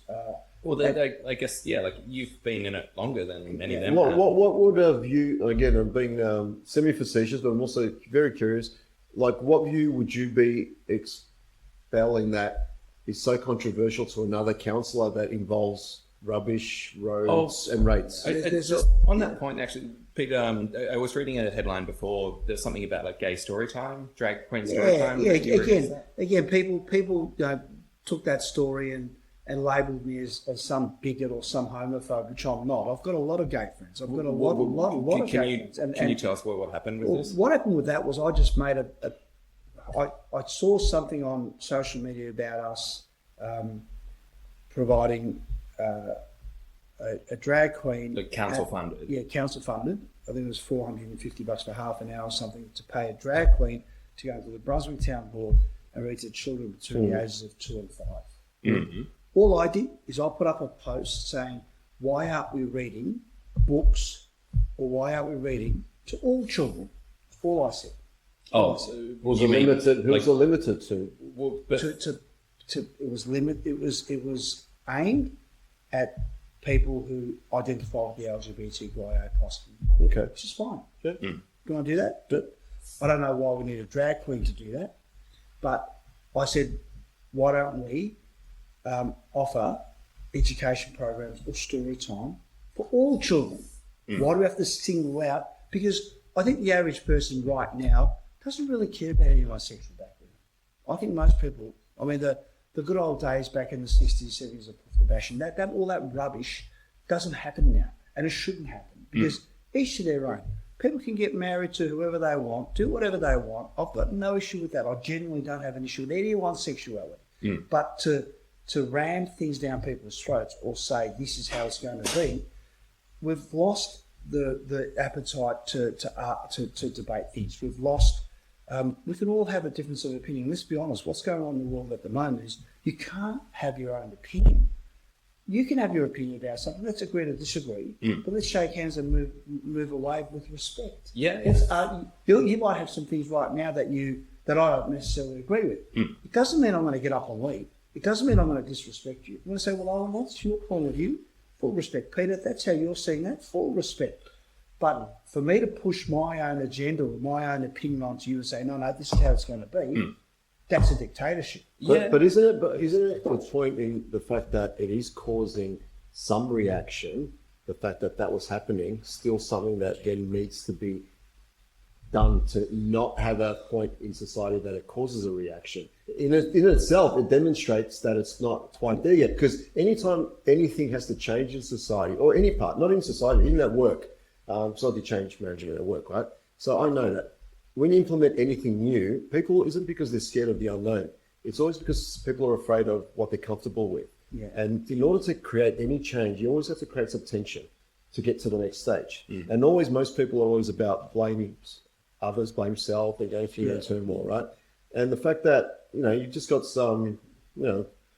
Well, I guess, yeah, like you've been in it longer than many of them. What would have you, again, I'm being semi-facetious, but I'm also very curious, like what view would you be expelling that is so controversial to another councillor that involves rubbish, roads and rates? On that point, actually, Peter, I was reading a headline before. There's something about like gay story time, drag queen story time. Yeah. Again, people took that story and labelled me as some bigot or some homophobe, which I'm not. I've got a lot of gay friends. I've got a lot of gay friends. Can you tell us what happened with this? What happened with that was I just made I saw something on social media about us providing a drag queen. The council funded. Yeah, council funded. I think it was $450 for half an hour or something to pay a drag queen to go to the Brunswick Town Board and read to children between the ages of 2 and 5. Mm-hmm. All I did is I put up a post saying, why aren't we reading books, or why aren't we reading to all children? All I said. Was it limited? Who was it limited to? Well, but It was aimed at people who identify with the LGBTQIA plus. Okay. Which is fine. Yeah. You want to do that? But I don't know why we need a drag queen to do that. But I said, why don't we offer education programs or story time for all children? Why do we have to single out? Because I think the average person right now doesn't really care about anyone's sexual background. I think most people, I mean, the good old days back in the 60s, 70s of the bashing, that all that rubbish doesn't happen now, and it shouldn't happen, because each to their own. People can get married to whoever they want, do whatever they want. I've got no issue with that. I genuinely don't have an issue with anyone's sexuality. But to ram things down people's throats or say this is how it's going to be, we've lost the appetite to debate things. We've lost. We can all have a difference of opinion. Let's be honest. What's going on in the world at the moment is you can't have your own opinion. You can have your opinion about something. Let's agree to disagree, but let's shake hands and move away with respect. Yeah. You might have some things right now that I don't necessarily agree with. It doesn't mean I'm going to get up and leave. It doesn't mean I'm going to disrespect you. I'm going to say, well, Owen, what's your point of view? Full respect. Peter, that's how you're seeing that. Full respect. But for me to push my own agenda or my own opinion onto you and say, no, this is how it's going to be, that's a dictatorship. But isn't it the point in the fact that it is causing some reaction, the fact that was happening, still something that then needs to be done to not have a point in society that it causes a reaction? In itself, it demonstrates that it's not quite there yet, because anytime anything has to change in society, or any part, not in society, even at work, it's not the change management at work, right? So I know that when you implement anything new, people isn't because they're scared of the unknown. It's always because people are afraid of what they're comfortable with. Yeah. And in order to create any change, you always have to create some tension to get to the next stage. And most people are always about blaming others, blame self, they're going through turmoil, right? And the fact that, you've just got some,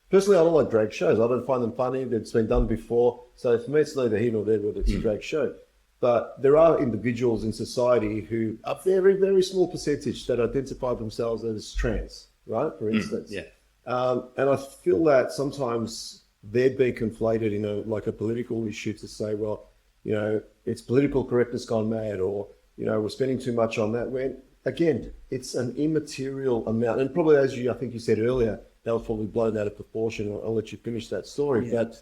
personally, I don't like drag shows. I don't find them funny. It's been done before. So for me, it's neither here nor there whether it's a drag show. But there are individuals in society who, a very, very small percentage, that identify themselves as trans, right? For instance. And I feel that sometimes they're being conflated in a political issue to say, well, it's political correctness gone mad, or, we're spending too much on that. When, again, it's an immaterial amount. And probably, I think you said earlier, that was probably blown out of proportion. I'll let you finish that story. Yeah. But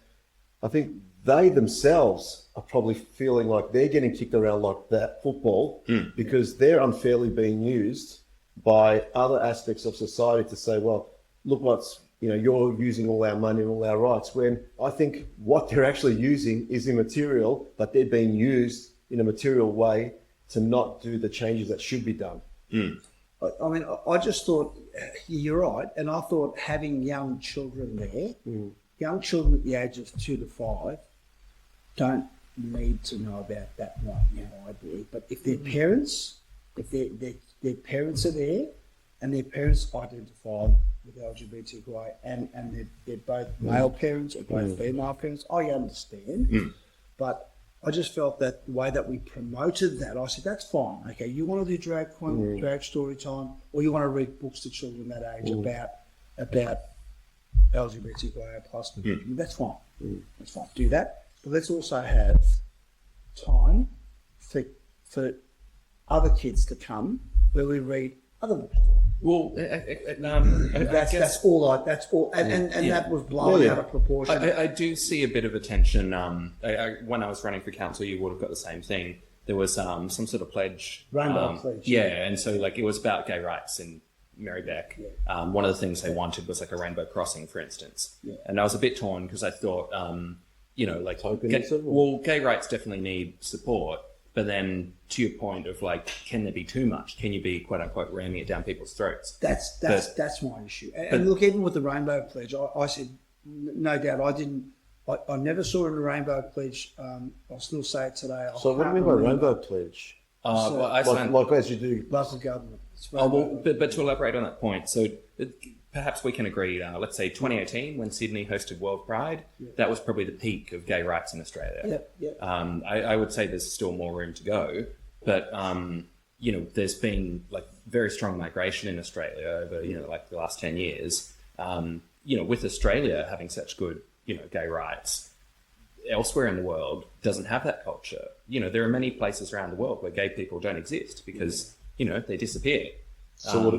I think they themselves are probably feeling like they're getting kicked around like that football because they're unfairly being used by other aspects of society to say, well, look what's, you're using all our money and all our rights, when I think what they're actually using is immaterial, but they're being used in a material way to not do the changes that should be done. I mean, I just thought, you're right, and I thought having young children there, young children at the age of 2 to 5, don't need to know about that right now, I believe. But if their parents, if their parents are there, and their parents identify with LGBTQI, and they're both male parents or both female parents, I understand. But I just felt that the way that we promoted that, I said, that's fine. Okay, you want to do drag story time, or you want to read books to children that age about LGBTQIA plus, that's fine. That's fine. Do that. But let's also have time for other kids to come where we read other books. Well, That's all. And that was blown out of proportion. I do see a bit of a tension. When I was running for council, you would have got the same thing. There was some sort of pledge. Rainbow pledge. Yeah, and so like it was about gay rights in Merri-bek. Yeah. One of the things they wanted was like a rainbow crossing, for instance. Yeah. And I was a bit torn because I thought, like, gay rights definitely need support. But then, to your point of like, can there be too much? Can you be quote unquote ramming it down people's throats? That's my issue. And look, even with the Rainbow Pledge, I said, no doubt, I never saw it in the Rainbow Pledge. I'll still say it today. So what do you mean by Rainbow Pledge? Like as you do. Local government. But to elaborate on that point, so perhaps we can agree, let's say 2018, when Sydney hosted World Pride, that was probably the peak of gay rights in Australia. I would say there's still more room to go, but, there's been like very strong migration in Australia over, like the last 10 years. With Australia having such good, gay rights, elsewhere in the world doesn't have that culture. There are many places around the world where gay people don't exist because, they disappear. So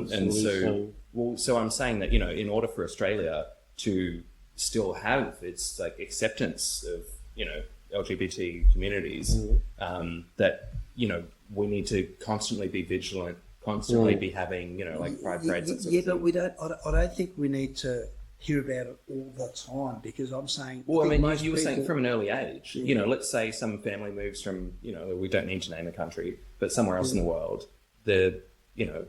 I'm saying that, in order for Australia to still have its like acceptance of, LGBT communities, that, we need to constantly be vigilant, constantly be having, like pride parades. But we don't, I don't think we need to hear about it all the time, because I'm saying... Well, you were saying from an early age, let's say some family moves from, we don't need to name a country, but somewhere else in the world, they're,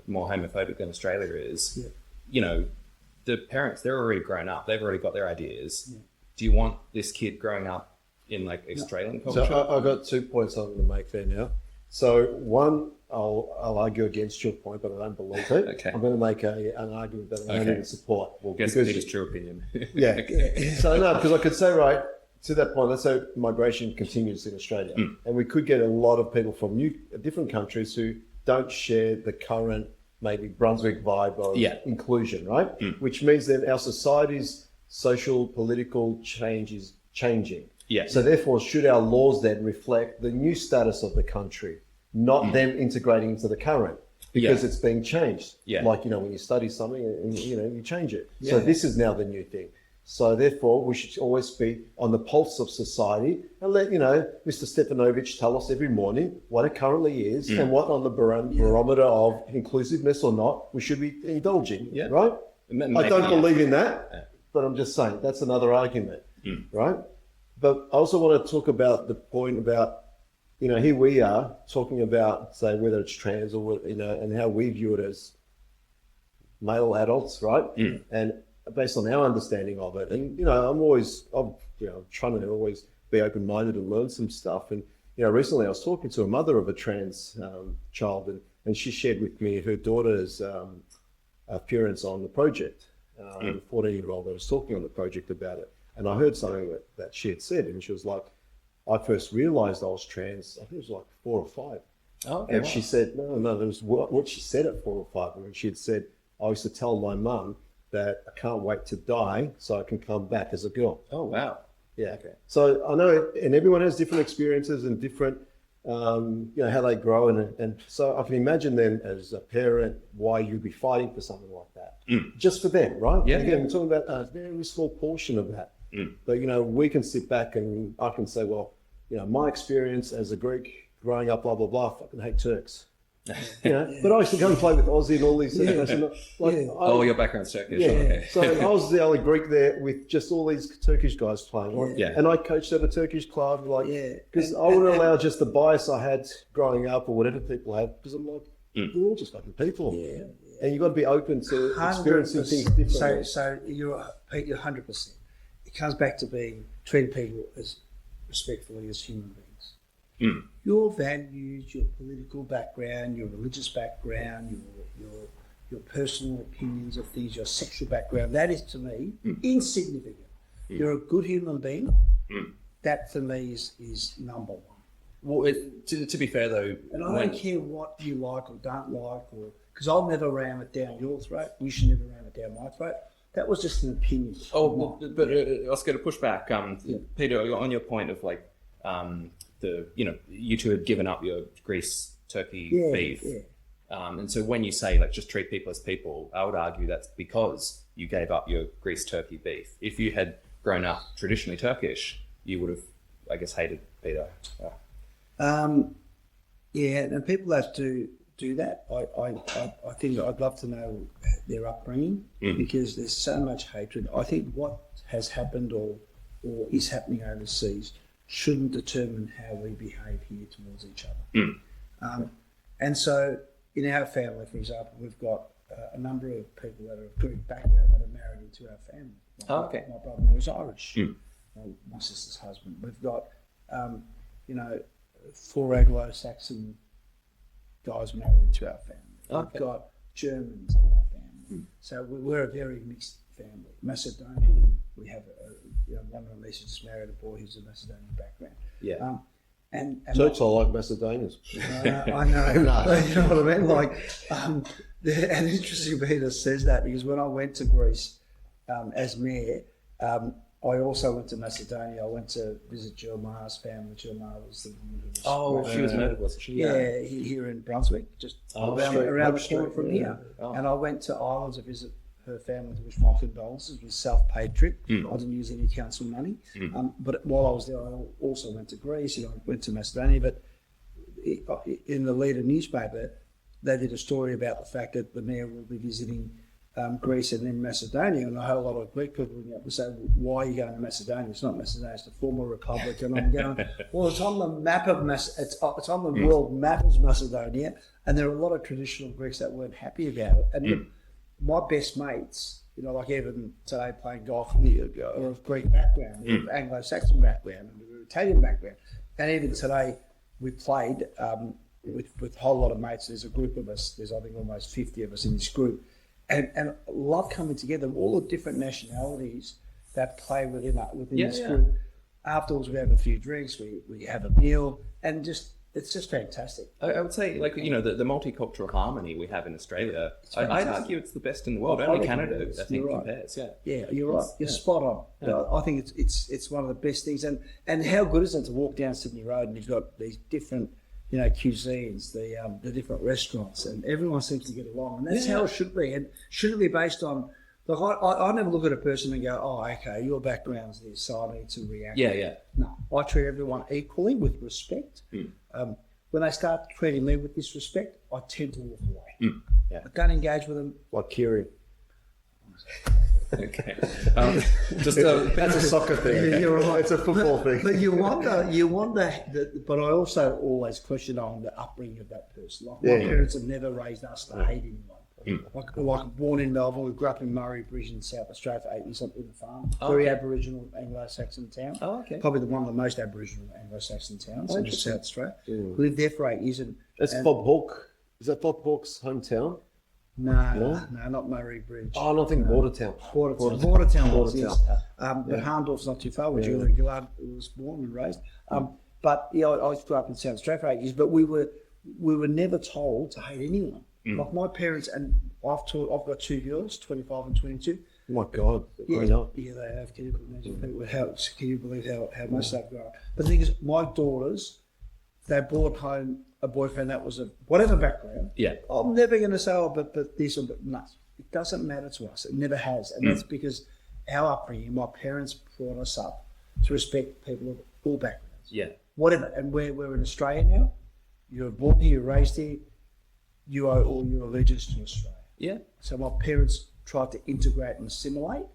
more homophobic than Australia is, the parents, they're already grown up. They've already got their ideas. Yeah. Do you want this kid growing up in like Australian culture? So I've got 2 points I'm going to make there now. So one, I'll argue against your point, but I don't believe it. Okay. I'm going to make an argument that I don't even support. We'll guess Peter's true opinion. So no, because I could say, right, to that point, let's say migration continues in Australia, and we could get a lot of people from different countries who don't share the current maybe Brunswick vibe of inclusion, right? Which means that our society's social, political change is changing. Yeah. So therefore, should our laws then reflect the new status of the country, not them integrating into the current, because it's being changed. Yeah. Like, when you study something and, you change it. Yeah. So this is now the new thing. So therefore, we should always be on the pulse of society and let, Mr. Stefanovic tell us every morning what it currently is and what on the barometer of inclusiveness or not we should be indulging, right? I don't believe in that, but I'm just saying that's another argument, right? But I also want to talk about the point about, here we are talking about, say, whether it's trans or, and how we view it as male adults, right? And based on our understanding of it. And, I'm trying to always be open-minded and learn some stuff. And, recently I was talking to a mother of a trans child, and she shared with me her daughter's appearance on the project. A 14-year-old that was talking on the project about it. And I heard something that she had said, and she was like, I first realised I was trans, I think it was like 4 or 5. Oh, and she said, no, it was what she said at 4 or 5. And she had said, I used to tell my mum that I can't wait to die so I can come back as a girl. Oh, wow. Yeah. Okay. So I know, and everyone has different experiences and different, how they grow. And so I can imagine then as a parent, why you'd be fighting for something like that. Just for them, right? Yeah. Again, we're talking about a very small portion of that. But, we can sit back and I can say, well, my experience as a Greek growing up, blah, blah, blah, I fucking hate Turks. But I used to go and play with Aussie and all these things. Your background's Turkish. Yeah. Okay. So I was the only Greek there with just all these Turkish guys playing. And I coached at a Turkish club, because I wouldn't allow just the bias I had growing up or whatever people had, because I'm like, we're all just fucking people. Yeah. And you've got to be open to experiencing things differently. So you're 100%. It comes back to treating people as respectfully as human beings. Your values, your political background, your religious background, your personal opinions of things, your sexual background, that is to me insignificant. You're a good human being. That to me is number one. Well, to be fair though, And I don't care what you like or don't like, or because I'll never ram it down your throat. You should never ram it down my throat. That was just an opinion. Oh, but Oscar, to push back, Peter, on your point of like you two had given up your Greece turkey beef, and so when you say like just treat people as people, I would argue that's because you gave up your Greece turkey beef. If you had grown up traditionally Turkish, you would have, I guess, hated Peter. And people have to do that. I think I'd love to know their upbringing because there's so much hatred. I think what has happened or is happening overseas shouldn't determine how we behave here towards each other. And so in our family, for example, we've got a number of people that are of Greek background that are married into our family. My brother was Irish, my sister's husband. We've got, 4 Anglo-Saxon guys married into our family. We've got Germans in our family. So we're a very mixed family. Macedonian, we have one of my nieces just married a boy who's a Macedonian background. Yeah. And Church, I like Macedonians. I know. No. You know what I mean? Like, and interesting Peter says that because when I went to Greece as mayor, I also went to Macedonia. I went to visit Jill Maher's family. Jill Maher was the woman who was she was murdered, wasn't she? Yeah, here in Brunswick, just around the corner from here. Oh. And I went to Ireland to visit her family to wish my condolences. It was a self-paid trip. I didn't use any council money. But while I was there, I also went to Greece and I went to Macedonia. But in the leader newspaper, they did a story about the fact that the mayor will be visiting Greece and then Macedonia, and a whole lot of Greek people ring up and say, why are you going to Macedonia? It's not Macedonia, it's the former republic. And I'm going, well, it's on the map of it's on the world map as Macedonia, and there are a lot of traditional Greeks that weren't happy about it. And my best mates, like even today playing golf, are of Greek background, of Anglo-Saxon background, and Italian background. And even today we played with a whole lot of mates. There's a group of us, there's I think almost 50 of us in this group. And love coming together, all the different nationalities that play within this group. Afterwards, we have a few drinks, we have a meal, and it's just fantastic. I would say, like, the multicultural harmony we have in Australia, I'd argue it's the best in the world. Only Canada, I think, compares. Yeah, you're right. You're spot on. Yeah. I think it's one of the best things. And how good is it to walk down Sydney Road and you've got these different cuisines, the different restaurants, and everyone seems to get along, and that's how it should be. And shouldn't be based on, like, I never look at a person and go, oh, okay, your background's this, so I need to react. Yeah. No, I treat everyone equally with respect. When they start treating me with disrespect, I tend to walk away. I don't engage with them. Like Kiri. Okay. That's a soccer thing. Yeah, you're right. It's a football thing. But you wonder. But I also always question on the upbringing of that person. Like my parents have never raised us to hate anyone. Like born in Melbourne, we grew up in Merri-bek in South Australia for 8 years on the farm. Very Aboriginal Anglo-Saxon town. Oh, okay. Probably one of the most Aboriginal Anglo-Saxon towns in South Australia. Lived there for 8 years. That's Bob Hawke. Is that Bob Hawke's hometown? No, not Merri-bek. Oh, I think Watertown. Watertown. Yes. But Harndorf's not too far, where Julian Gillard was born and raised. But I grew up in South Australia for 8 years, but we were never told to hate anyone. Like my parents, and I've got 2 girls, 25 and 22. Oh my God, growing up. Yeah, they have. Can you believe how much they've grown up? But the thing is, my daughters, they brought home a boyfriend that was of whatever background. Yeah. I'm never going to say, but this or but no. It doesn't matter to us. It never has. And that's because our upbringing, my parents brought us up to respect people of all backgrounds. Yeah. Whatever. And we're in Australia now. You're born here, you're raised here. You owe all your allegiance to Australia. Yeah. So my parents tried to integrate and assimilate.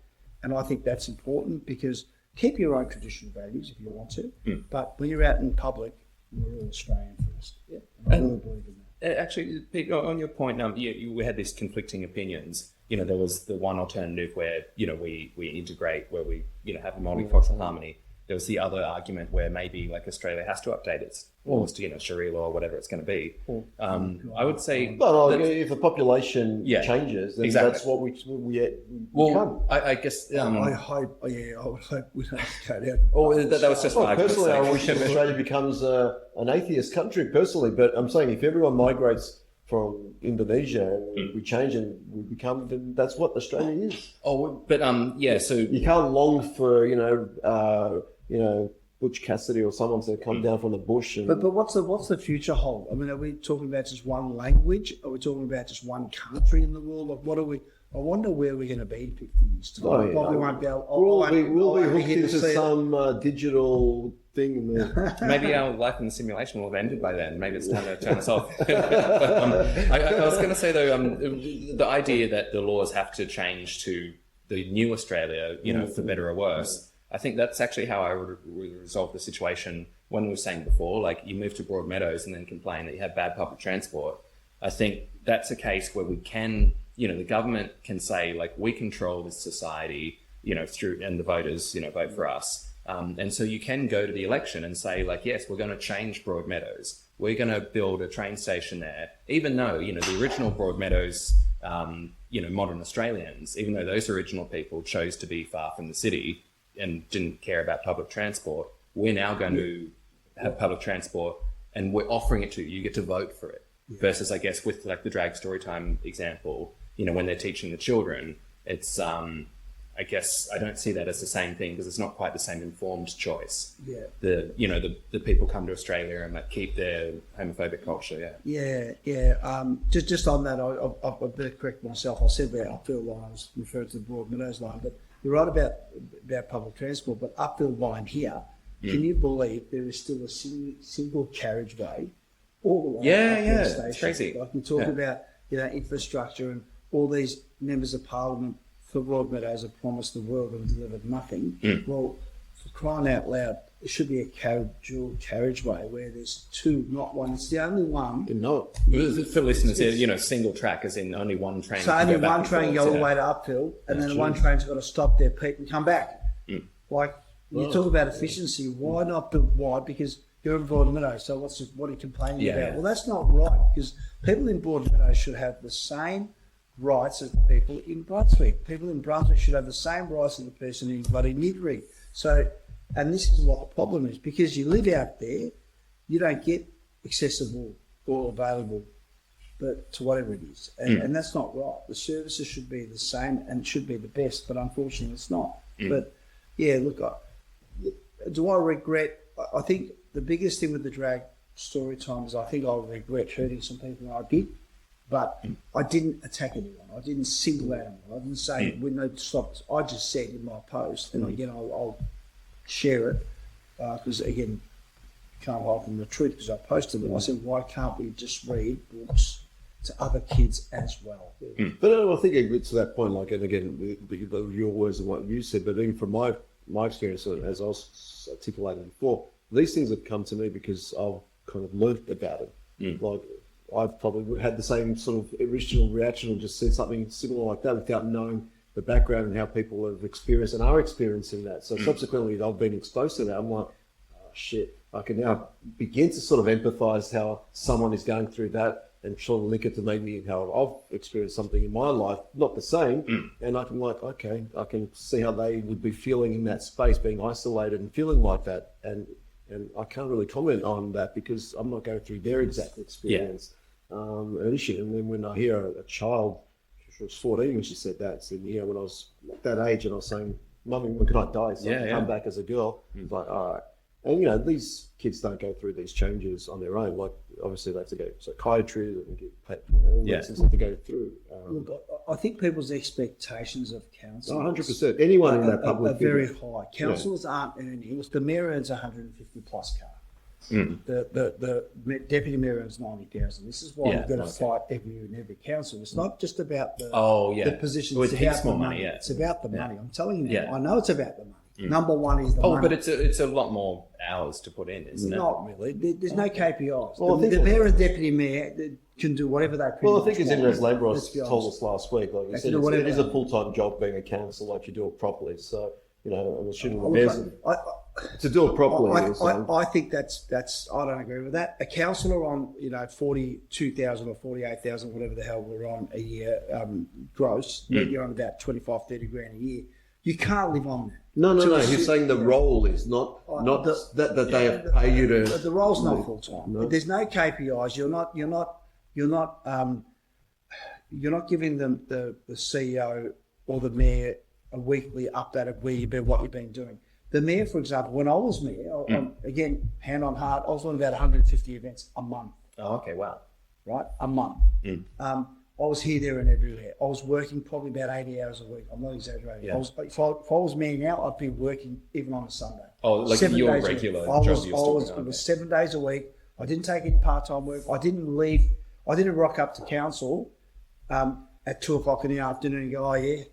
And I think that's important because keep your own traditional values if you want to. But when you're out in public, we're all Australian first. Yeah. I really believe in that. Actually, Pete, on your point, we had these conflicting opinions. There was the one alternative where we integrate, where we have a multicultural harmony. there was the other argument where maybe like Australia has to update its laws to, Sharia law or whatever it's going to be. I would say... Well, if the population changes, then exactly. that's what we well, I guess... I would hope we don't go down. Oh, that was just my argument. Personally, I wish Australia becomes an atheist country, personally, but I'm saying if everyone migrates from Indonesia and we change and we become, then that's what Australia is. Oh, but so... You can't long for, Butch Cassidy or someone to come down from the bush. And... But what's the future hold? I mean, are we talking about just one language? Are we talking about just one country in the world? Like, what are we? I wonder where we're going to be in 50 years time. We won't be able. We'll be hooked into some digital thing. Maybe our life in the simulation will have ended by then. Maybe it's time to turn us off. I was going to say though, the idea that the laws have to change to the new Australia, for better or worse. I think that's actually how I would resolve the situation when we were saying before, like you move to Broadmeadows and then complain that you have bad public transport. I think that's a case where we can, the government can say, like, we control this society, through, and the voters, vote for us. And so you can go to the election and say, like, yes, we're going to change Broadmeadows. We're going to build a train station there, even though, the original Broadmeadows, modern Australians, even though those original people chose to be far from the city and didn't care about public transport, we're now going to have public transport and we're offering it to you. You get to vote for it. Versus, I guess, with like the drag storytime example, when they're teaching the children, it's, I guess, I don't see that as the same thing because it's not quite the same informed choice. Yeah. The people come to Australia and like keep their homophobic culture. Yeah. Just on that, I better correct myself. I said about Upfield line, I was referring to the Broadmeadows line, but you're right about public transport. But Upfield line here, can you believe there is still a single carriageway all the way? Yeah, it's crazy. Like we talk about, infrastructure and all these members of parliament for Broadmeadows have promised the world and delivered nothing. Well, for crying out loud, there should be a dual carriageway where there's two, not one. It's the only one. No. For listeners here, single track as in only one train. So only one train go all the way to Uphill, and then one train's got to stop there, peak, and come back. Like, you talk about efficiency, why not build wide? Because you're in Broadmeadows, so what are you complaining about? Well, that's not right, because people in Broadmeadows should have the same rights as the people in Brunswick. People in Brunswick should have the same rights as the person in bloody Nidri. So, and this is what the problem is, because you live out there, you don't get accessible or available, but to whatever it is, and that's not right. The services should be the same and should be the best, but unfortunately, it's not. But yeah, look, do I regret? I think the biggest thing with the drag story time is I think I regret hurting some people, and I did. But I didn't attack anyone. I didn't single out anyone. I didn't say we need to stop this. I just said in my post, and again I'll share it because again can't hide from the truth because I posted it. I said, why can't we just read books to other kids as well? But I think it gets to that point. Like, and again, your words and what you said, but even from my experience, as I was articulated before, these things have come to me because I've kind of learned about it. Like, I've probably had the same sort of original reaction or just said something similar like that without knowing the background and how people have experienced and are experiencing that. So subsequently, I've been exposed to that. I'm like, oh, shit. I can now begin to sort of empathise how someone is going through that and sort of link it to maybe how I've experienced something in my life, not the same. And I can like, okay, I can see how they would be feeling in that space, being isolated and feeling like that. And I can't really comment on that because I'm not going through their exact experience, an issue. And then when I hear a child, she was 14 when she said that, said, when I was at that age and I was saying, Mummy, when can I die? So I can come back as a girl. It's like, all right. And, these kids don't go through these changes on their own. Like, obviously, they have to go to psychiatry and get all these things to go through. Look, I think people's expectations of counsellors 100%. Anyone in that public are very high. Counsellors aren't earning. The mayor earns 150 plus car. The deputy mayor earns 90,000. This is why we've got to fight every year in every council. It's not just about the position. It's about more the money. It's about the money. I'm telling you now. I know it's about the money. Number one is the money. But it's a lot more hours to put in, isn't it? Not really. There's no KPIs. Well, the mayor and deputy mayor can do whatever they pretty Well, I think much as want. Imres Lambros told us last week, like you said, it is a full-time job being a councillor, like you do it properly. So, I'm assuming the mayor's... to do it properly. I think that's I don't agree with that. A councillor on 42,000 or 48,000, whatever the hell we're on a year gross, you're on about 25, 30 grand a year. You can't live on that. No. He's saying the role is not that they have pay you to. The role's not full time. No. There's no KPIs. You're not giving them the CEO or the mayor a weekly update of where you've been, what you've been doing. The mayor, for example, when I was mayor, again, hand on heart, I was doing about 150 events a month. Oh, okay, wow. Right? A month. I was here, there and everywhere. I was working probably about 80 hours a week. I'm not exaggerating. Yeah. If I was mayor now, I'd be working even on a Sunday. Oh, like 7 your days a regular week. job you're still doing. It was 7 days a week. I didn't take any part-time work. I didn't leave. I didn't rock up to council at 2 o'clock in the afternoon and go, oh yeah,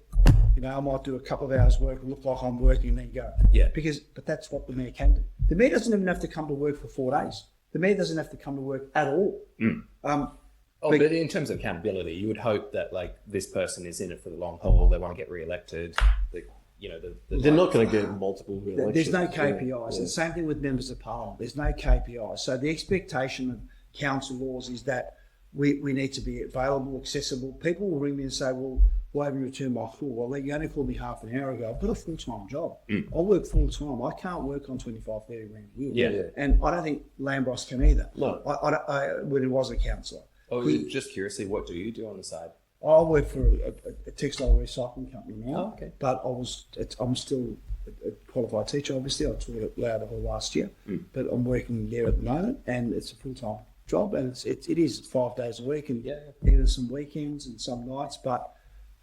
I might do a couple of hours work and look like I'm working and then go. Yeah. But that's what the mayor can do. The mayor doesn't even have to come to work for 4 days. The mayor doesn't have to come to work at all. But in terms of accountability, you would hope that like this person is in it for the long haul. They want to get re-elected. They're not going to get multiple re-elections. There's no KPIs. The same thing with members of parliament. There's no KPIs. So the expectation of council laws is that we need to be available, accessible. People will ring me and say, well, why haven't you returned my call? Well, you only called me half an hour ago. I've got a full-time job. I work full-time. I can't work on 25, 30 grand a year. Yeah. And I don't think Lambros can either. No. When he was a councillor. Just curiously, what do you do on the side? I work for a textile recycling company now. Oh, okay. But I'm still a qualified teacher, obviously. I taught at Louder Hall last year. But I'm working there at the moment, and it's a full-time job, and it is 5 days a week, and even some weekends and some nights. But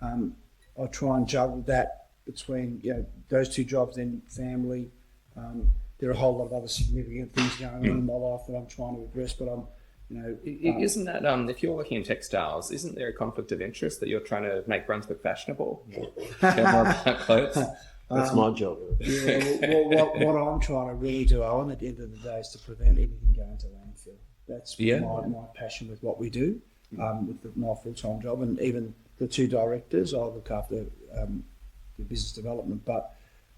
I try and juggle that between those two jobs, then family. There are a whole lot of other significant things going on in my life that I'm trying to address, but I'm isn't that if you're working in textiles, isn't there a conflict of interest that you're trying to make Brunswick fashionable? Care more about clothes? That's my job. What I'm trying to really do, Owen, at the end of the day, is to prevent anything going to landfill. That's my passion with what we do, with my full-time job, and even the two directors. I look after the business development, but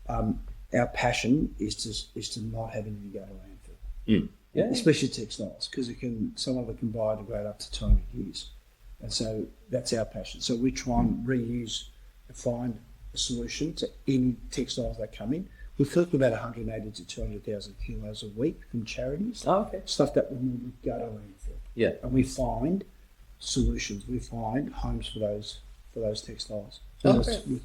our passion is to not have anything go to landfill. Yeah. Especially textiles, because some of it can biodegrade up to 200 years, and so that's our passion. So we try and reuse and find a solution to any textiles that come in. We collect about 180 to 200,000 kilos a week from charities. Oh, okay. Stuff that would normally go to landfill. Yeah. And we find solutions. We find homes for those textiles. Whether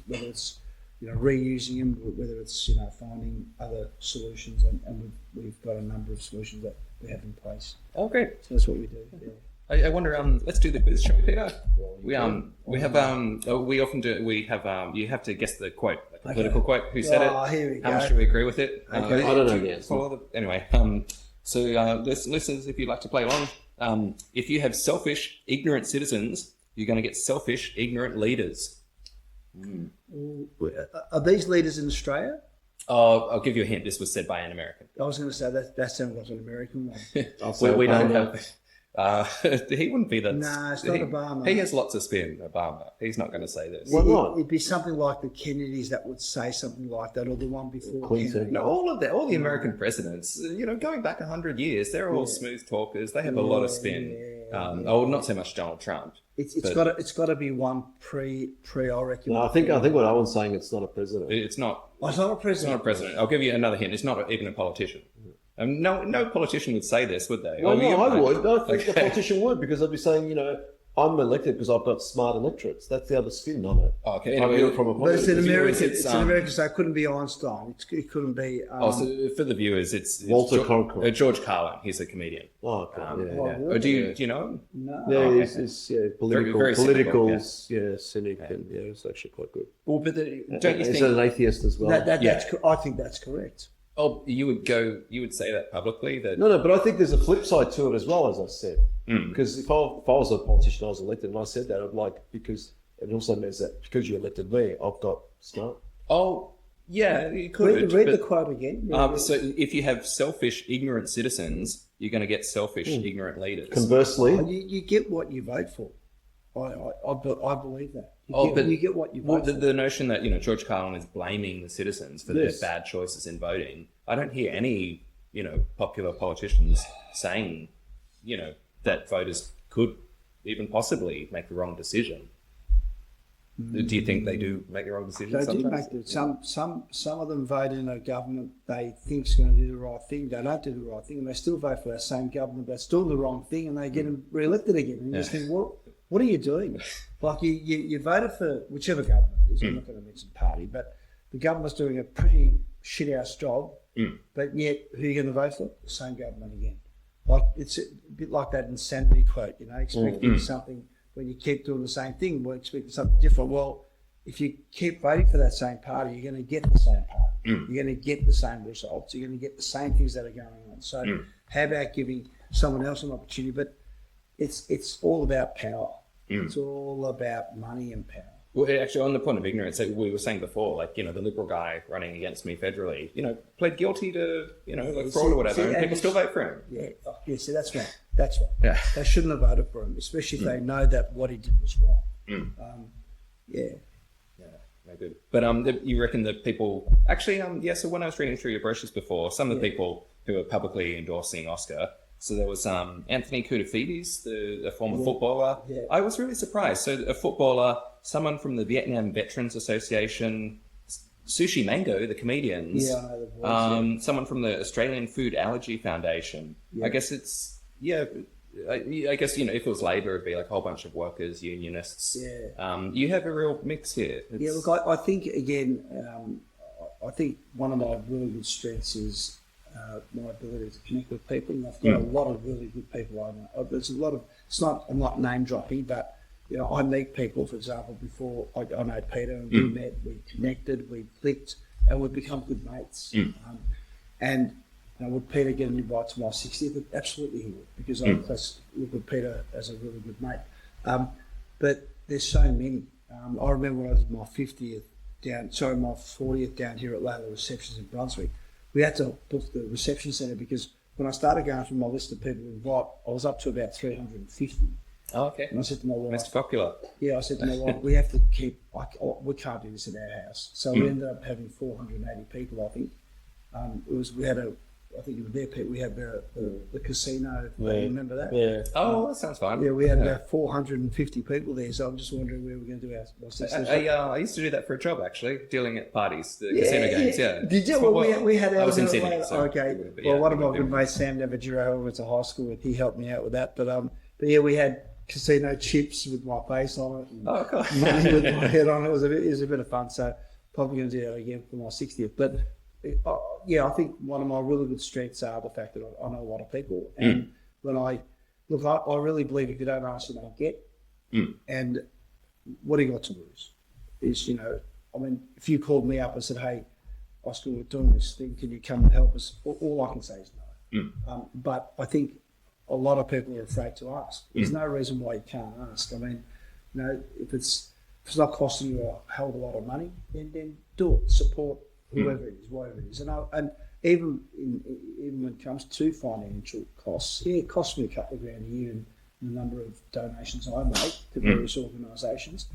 it's reusing them, whether it's finding other solutions, and we've got a number of solutions that we have in place. Oh, great! So that's what we do. Yeah. I wonder. Let's do the quiz, shall we, Peter? We often do. We have. You have to guess the quote, like a political quote. Who said it? Here we How go. much do we agree with it? Okay. I don't know the answer. Anyway, so listeners, if you'd like to play along, if you have selfish, ignorant citizens, you're going to get selfish, ignorant leaders. Are these leaders in Australia? I'll give you a hint. This was said by an American. I was going to say that sounds like an American one. We don't have. He wouldn't be that. No, it's not Obama. He has lots of spin, Obama. He's not going to say this. Why not? It'd be something like the Kennedys that would say something like that, or the one before Kennedy. No, all the American presidents, going back 100 years, they're all smooth talkers. They have a lot of spin. Not so much Donald Trump. It's got to be one pre I reckon. No, I think what Owen's saying, it's not a president. It's not. Oh, it's not a president. It's not a president. I'll give you another hint. It's not even a politician. No politician would say this, would they? Well, I would. I think the politician would, because I'd be saying, I'm elected because I've got smart electorates. That's the other spin on it. Oh, okay. Anyway, but it's an American, so it couldn't be Einstein. It couldn't be. So for the viewers, it's Walter Cronkite. George Carlin. He's a comedian. Oh, okay. Really? Do you know him? No. Yeah, he's political, very cynical, cynic, and it's actually quite good. Well, but don't you think he's an atheist as well? I think that's correct. Oh, you would say that publicly? That No, but I think there's a flip side to it as well, as I said. Because if I was a politician, I was elected, and I said that, I'd like, because it also means that because you elected me, I've got smart. Oh, yeah, you could. Read the quote again. So if you have selfish, ignorant citizens, you're going to get selfish, ignorant leaders. Conversely, you get what you vote for. I believe that. You get what you well, vote for. the notion that George Carlin is blaming the citizens for their bad choices in voting. I don't hear any, popular politicians saying, that voters could even possibly make the wrong decision. Do you think they do make the wrong decision? They do sometimes? make some of them vote in a government they think's going to do the right thing. They don't do the right thing, and they still vote for that same government that's doing the wrong thing, and they get them re-elected again. And you just think, what are you doing? Like you voted for whichever government it is. I'm not going to mention party, but the government's doing a pretty shit ass job. But yet, who are you going to vote for? The same government again. Like it's a bit like that insanity quote, expecting something. When you keep doing the same thing, we're expecting something different. Well, if you keep voting for that same party, you're going to get the same party. You're going to get the same results. You're going to get the same things that are going on. So how about giving someone else an opportunity? But it's all about power. It's all about money and power. Well, actually, on the point of ignorance, we were saying before, like, the Liberal guy running against me federally, pled guilty to, fraud or whatever, and people still vote for him. Yeah, see, that's right. That's right. Yeah. They shouldn't have voted for him, especially if they know that what he did was wrong. Yeah, no good. But you reckon that people... Actually, so when I was reading through your brochures before, some of the people who are publicly endorsing Oscar... So there was Anthony Koutafidis, the former footballer. Yeah. I was really surprised. So a footballer, someone from the Vietnam Veterans Association, Sushi Mango, the comedians. Yeah, I know the voice, someone from the Australian Food Allergy Foundation. Yeah. I guess it's, I guess, if it was Labor, it'd be like a whole bunch of workers, unionists. Yeah. You have a real mix here. Yeah, look, I think, again, I think one of my really good strengths is my ability to connect with people, and I've got a lot of really good people I know. There's a lot of, I'm not name dropping, but I meet people, for example, before I know Peter, and we met, we connected, we clicked, and we've become good mates. And would Peter get an invite to my 60th? Absolutely he would, because I look at Peter as a really good mate. But there's so many. I remember when I was my 40th down here at Layla Receptions in Brunswick. We had to book the reception centre because when I started going through my list of people to invite, I was up to about 350. Oh, okay. And I said to my wife... Mr. Popular. Yeah, I said to my wife, we have to keep... we can't do this at our house. So we ended up having 480 people, I think. I think you were there, Pete. We had the casino. Yeah. Remember that? Yeah. Oh, that sounds fun. Yeah, we had about 450 people there. So I'm just wondering where we're going to do our... I used to do that for a job, actually, dealing at parties, the casino games. Yeah. Did you? Well, we had. I was in Sydney. So okay. One of my good mates, Sam Navajiro, who went to high school with, he helped me out with that. But yeah, we had casino chips with my face on it. And cool. Money with my head on it. It was a bit of fun. So probably going to do that again for my 60th. But I think one of my really good strengths are the fact that I know a lot of people. And when I really believe if you don't ask, you don't get. And what do you got to lose? Is, if you called me up and said, hey, Oscar, we're doing this thing, can you come and help us? All I can say is no. But I think a lot of people are afraid to ask. There's no reason why you can't ask. If it's not costing you a hell of a lot of money, then do it. Support whoever it is, whatever it is. And even when it comes to financial costs, it costs me a couple of grand a year in the number of donations I make to various organisations.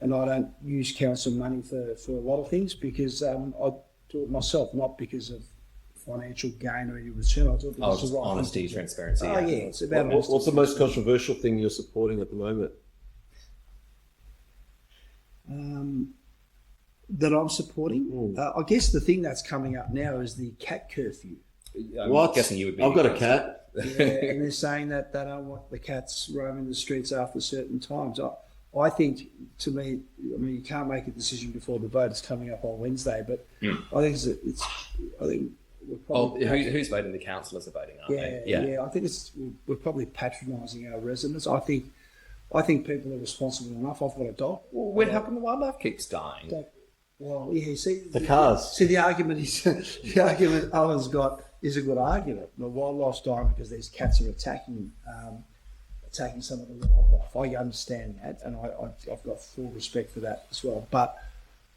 And I don't use council money for a lot of things because I do it myself, not because of financial gain or any return. I do it because of honesty, transparency. Oh, yeah, it's about honesty. What's the most controversial thing you're supporting at the moment? That I'm supporting? I guess the thing that's coming up now is the cat curfew. I'm guessing you would be. I've got a cat. Yeah, and they're saying that they don't want the cats roaming the streets after certain times. I think, to me, you can't make a decision before the vote is coming up on Wednesday, but I think I think we're probably... who's voting? The councillors are voting, aren't they? Yeah. I think we're probably patronising our residents. I think people are responsible enough. I've got a dog. Well, how come the wildlife keeps dying? Well, yeah, see... The cars. See, the argument Owen's got is a good argument. The wildlife's dying because these cats are attacking some of the wildlife. I understand that, and I've got full respect for that as well. But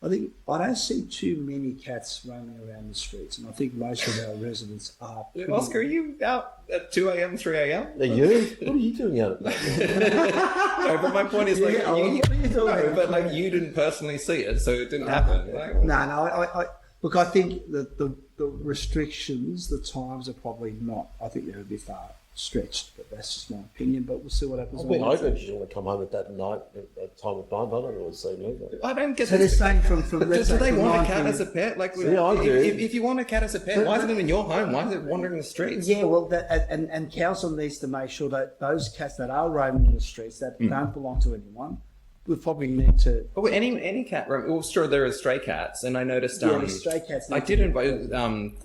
I think I don't see too many cats roaming around the streets, and I think most of our residents are. Oscar, are you out at 2 a.m., 3 a.m.? Are you? What are you doing out at that? No, but my point is, what are you doing? But you didn't personally see it, so it didn't happen. No. Look, I think that the restrictions, the times are probably not. I think they're a bit far stretched, but that's just my opinion. But we'll see what happens. I've been hoping you want to come home at that night, at time of night. I don't know what to say either. I don't get So they're saying from do let's say they from want a 9 cat p.m. as a pet? Like, Yeah, I do. if you want a cat as a pet, why isn't it in your home? Why is it wandering the streets? Yeah, well, and council needs to make sure that those cats that are roaming the streets that don't belong to anyone, we probably need to. Well, any cat. Well, sure, there are stray cats, and I noticed. The stray cats. I did invite.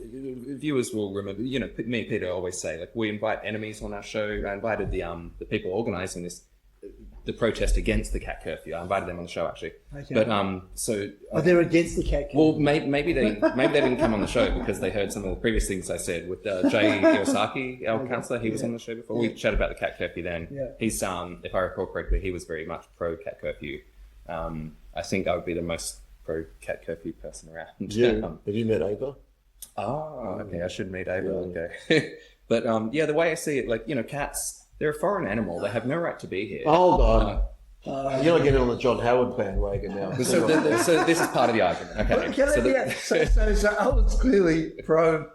Viewers will remember. You know, me and Peter always say, like, we invite enemies on our show. I invited the people organising this, the protest against the cat curfew. I invited them on the show actually. Okay. But so. They're against the cat. Well, maybe they didn't come on the show because they heard some of the previous things I said with Jay Kiyosaki, our councillor. He was on the show before. We chatted about the cat curfew then. Yeah. He's if I recall correctly, he was very much pro cat curfew. I think I would be the most pro cat curfew person around. Yeah. Have you met Ava? Oh, okay. I should meet Ava one day. But yeah, the way I see it, like, you know, cats, they're a foreign animal. They have no right to be here. Hold on. You're not getting on the John Howard bandwagon now. So this is part of the argument. Okay. So Owen's clearly pro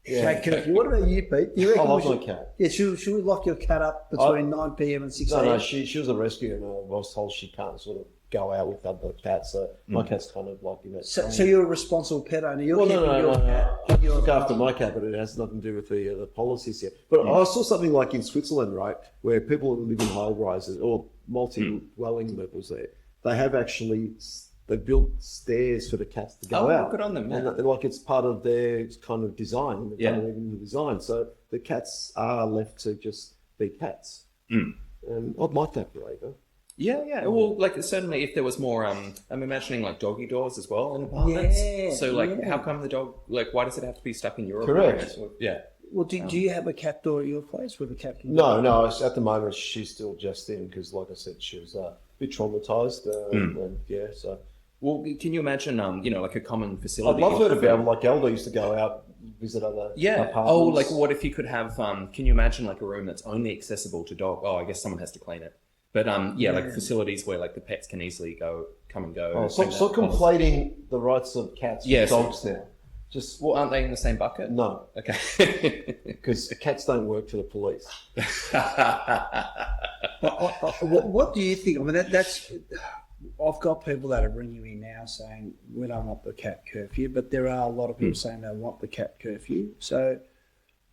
cat curfew. What about you, Pete? Do you reckon I love we my should, cat. Yeah, should we lock your cat up between 9 p.m. and 6 a.m.? No, she was a rescue, and I was told she can't sort of go out with other cats. So my cat's kind of like, you know. So you're a responsible pet owner. You're keeping your no. cat. I look after my cat, but it has nothing to do with the policies here. But I saw something like in Switzerland, right, where people who live in high rises or multi-dwelling levels there, they have actually they built stairs for the cats to go out. Good on them. Yeah. And like it's part of their kind of design. Yeah. In the design, so the cats are left to just be cats. And I'd like that for Ava. Yeah. Well, like, certainly if there was more, I'm imagining like doggy doors as well in apartments. Yeah, So like, how come the dog, like, why does it have to be stuck in your Correct. apartment? Yeah. Well, do you have a cat door at your place where the cat can No. At the moment, she's still just in because, like I said, she was a bit traumatised. And yeah, so. Well, can you imagine, you know, like a common facility? I'd love her to be able, like Elder used to go out, visit other apartments. Oh, like what if you could have, can you imagine like a room that's only accessible to dog? Oh, I guess someone has to clean it. But like facilities where like the pets can easily come and go. Oh, so conflating the rights of cats with dogs now. Just well, aren't they in the same bucket? No. Okay. Because cats don't work for the police. What do you think? I mean, that's. I've got people that are ringing me now saying we don't want the cat curfew, but there are a lot of people saying they want the cat curfew. So,